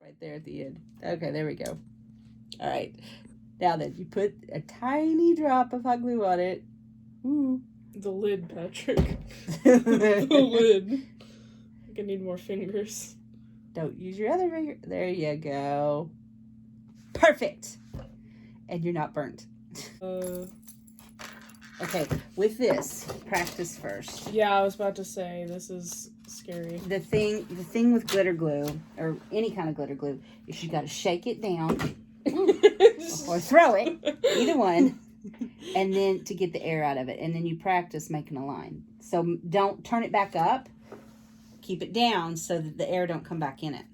Right there at the end. Okay, there we go. All right. Now then, you put a tiny drop of hot glue on it. Ooh. The lid, Patrick. The lid. I need more fingers. Don't use your other finger. There you go. Perfect. And you're not burnt. Okay, with this, practice first. Yeah, I was about to say, this is scary. The thing with glitter glue, or any kind of glitter glue, is you got to shake it down or throw it, either one, and then to get the air out of it. And then you practice making a line. So don't turn it back up. Keep it down so that the air don't come back in it.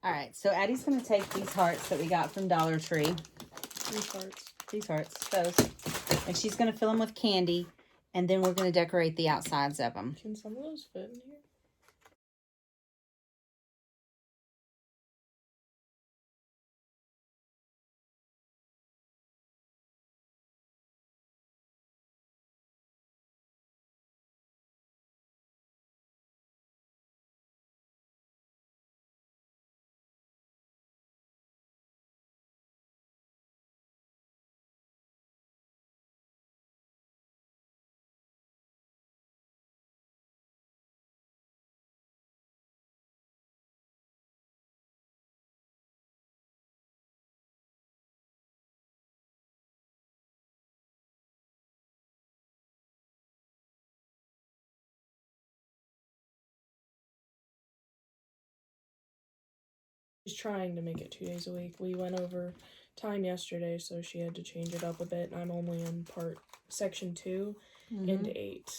All right, so Addie's going to take these hearts that we got from Dollar Tree. These hearts, those. And she's going to fill them with candy, and then we're going to decorate the outsides of them. Can some of those fit in here? She's trying to make it 2 days a week. We went over time yesterday, so she had to change it up a bit, and I'm only in section 2 into 8.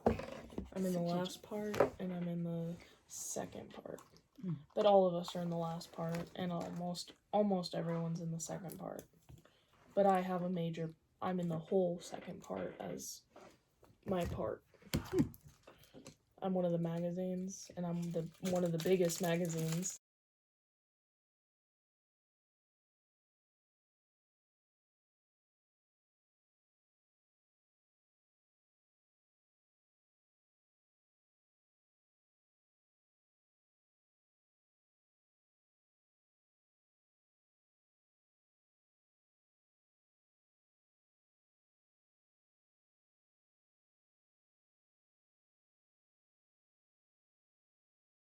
I'm in the last part, and I'm in the second part. But all of us are in the last part, and almost everyone's in the second part. But I'm in the whole second part as my part. I'm one of the magazines, and I'm one of the biggest magazines.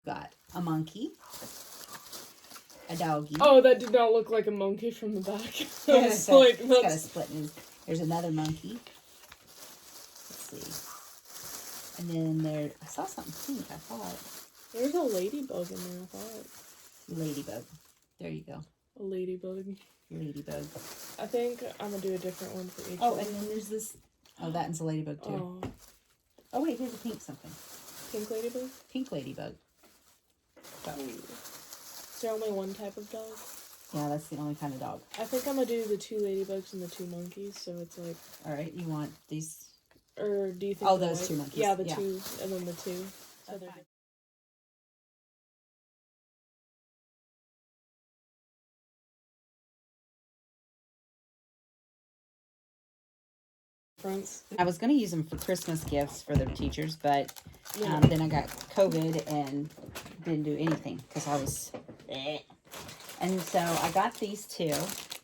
Got a monkey, a doggy. Oh, that did not look like a monkey from the back. It's got a split nose. There's another monkey. Let's see. And then I saw something pink, I thought. There's a ladybug in there, I thought. Ladybug. There you go. A ladybug. Ladybug. I think I'm gonna do a different one for each Oh, one. and then there's this. Oh, that one's a ladybug too. Oh, wait, here's a pink something. Pink ladybug? Pink ladybug. Oh. Is there only one type of dog? Yeah, that's the only kind of dog. I think I'm gonna do the 2 ladybugs and the 2 monkeys, so it's like... Alright, you want these? Or do you think... Oh, those 2 monkeys. Yeah, the 2, and then the 2. So they're... I was going to use them for Christmas gifts for the teachers, but then I got COVID and didn't do anything because I was... And so I got these 2,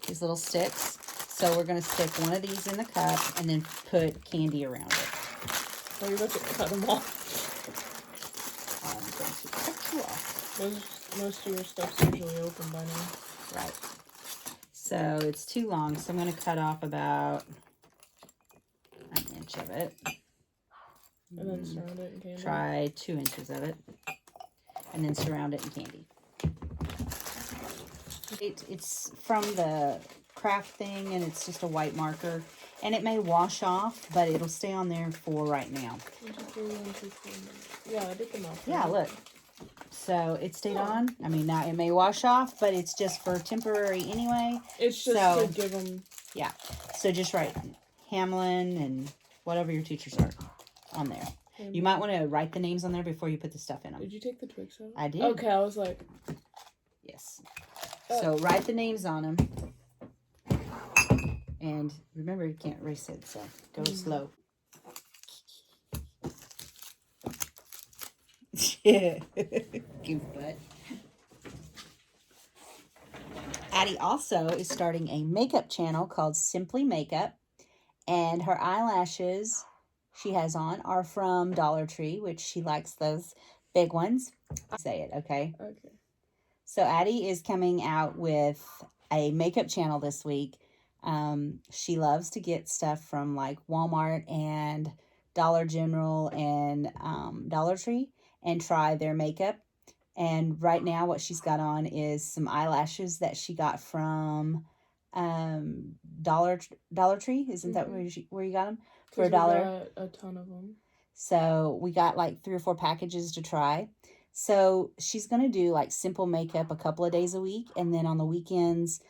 these little sticks. So we're going to stick one of these in the cup and then put candy around it. Oh, you're about to cut them off. I'm going to cut you off. Most of your stuff's usually open by now. Right. So it's too long, so I'm going to cut off about an inch of it. And then surround it in candy. Try 2 inches of it. And then surround it in candy. It's from the craft thing, and it's just a white marker. And it may wash off, but it'll stay on there for right now. 1, 2, 3, 1, 2, 3. Yeah, I did them all. Yeah, look. So it stayed on. I mean, now it may wash off, but it's just for temporary anyway. It's just to give them... Yeah. So just write Hamlin and whatever your teachers are on there. You might want to write the names on there before you put the stuff in them. Did you take the Twix out? I did. Okay, I was like... Yes. So write the names on them. And remember, you can't erase it, so go slow. Cute butt. Addie also is starting a makeup channel called Simply Makeup. And her eyelashes she has on are from Dollar Tree, which she likes those big ones. Say it, okay? Okay. So Addie is coming out with a makeup channel this week. She loves to get stuff from like Walmart and Dollar General and Dollar Tree and try their makeup. And right now what she's got on is some eyelashes that she got from Dollar Tree. Isn't that where you got them? For $1? Got a ton of them. So we got like 3 or 4 packages to try. So she's going to do like simple makeup a couple of days a week. And then on the weekends,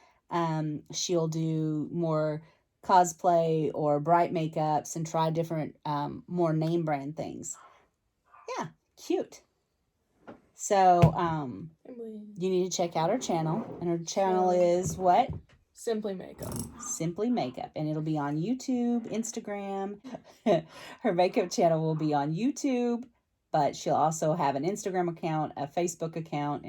she'll do more cosplay or bright makeups and try different, more name brand things. Yeah, cute. So, you need to check out her channel. And her channel is what? Simply Makeup. Simply Makeup. And it'll be on YouTube, Instagram. Her makeup channel will be on YouTube. But she'll also have an Instagram account, a Facebook account.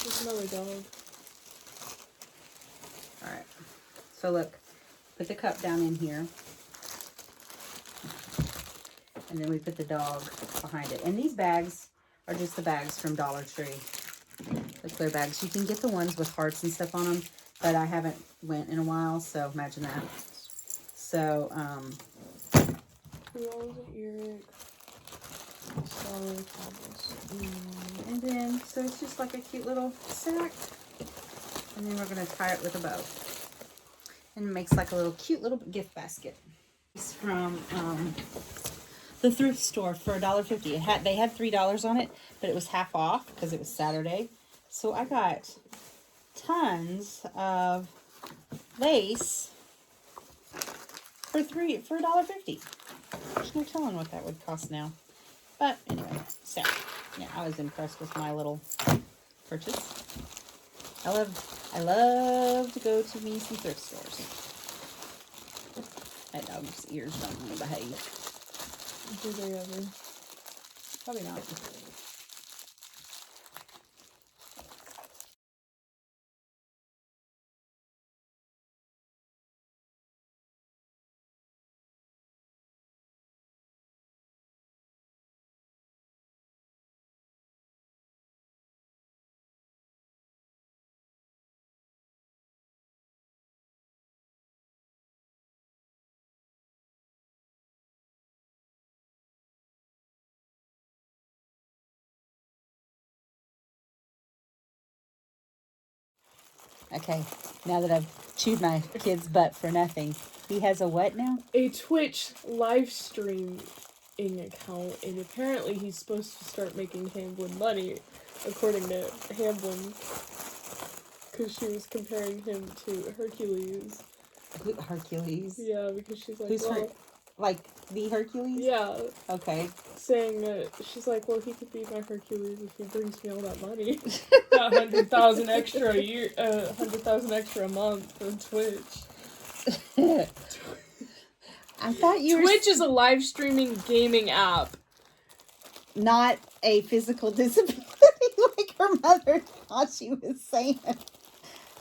There's another dog. Alright. So look, put the cup down in here. And then we put the dog behind it. And these bags are just the bags from Dollar Tree. The clear bags. You can get the ones with hearts and stuff on them, but I haven't went in a while, so imagine that. So, and then, so it's just like a cute little sack. And then we're going to tie it with a bow. And it makes like a little cute little gift basket. It's from the the thrift store for $1.50. They had $3 on it, but it was half off because it was Saturday. So I got tons of lace for $1.50. There's no telling what that would cost now. But anyway, so yeah, I was impressed with my little purchase. I love to go to me some thrift stores. My dog's ears don't want to behave. Do they ever? Probably not. Okay, now that I've chewed my kid's butt for nothing, he has a what now? A Twitch live streaming account, and apparently he's supposed to start making Hamblin money, according to Hamblin, because she was comparing him to Hercules. Hercules? Yeah, because she's like, Who's well, like the Hercules? yeah, Okay. saying that she's like, well, he could be my Hercules if he brings me all that money, that 100,000 extra a year, 100,000 extra a month on Twitch. I thought you Twitch is a live streaming gaming app. not a physical disability like her mother thought she was saying.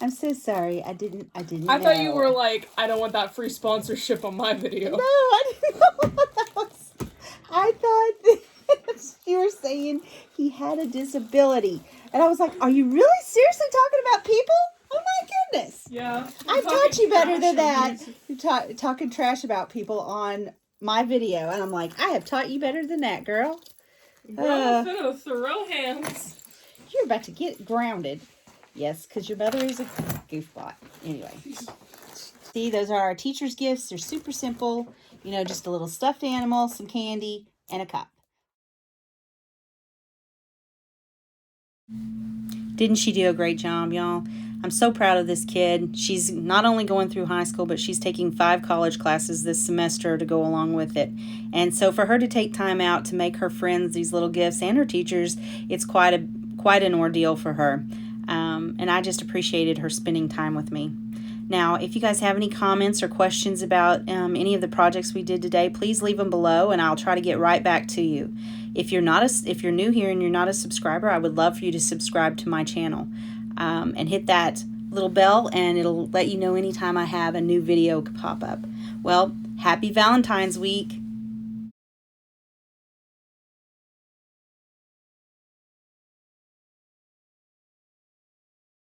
I'm so sorry. I didn't I know. thought you were like, I don't want that free sponsorship on my video. No, I didn't know what that was. I thought that you were saying he had a disability. And I was like, are you really seriously talking about people? Oh my goodness. Yeah. I taught you better than that. You're talking trash about people on my video. And I'm like, I have taught you better than that, girl. Bro, throw hands. You're about to get grounded. Yes, because your mother is a goofball. Anyway. See, those are our teacher's gifts. They're super simple. You know, just a little stuffed animal, some candy, and a cup. Didn't she do a great job, y'all? I'm so proud of this kid. She's not only going through high school, but she's taking 5 college classes this semester to go along with it. And so for her to take time out to make her friends these little gifts and her teachers, it's quite an ordeal for her. And I just appreciated her spending time with me. Now, if you guys have any comments or questions about any of the projects we did today, please leave them below, and I'll try to get right back to you. If you're new here and you're not a subscriber, I would love for you to subscribe to my channel and hit that little bell, and it'll let you know anytime I have a new video pop up. Well, happy Valentine's week.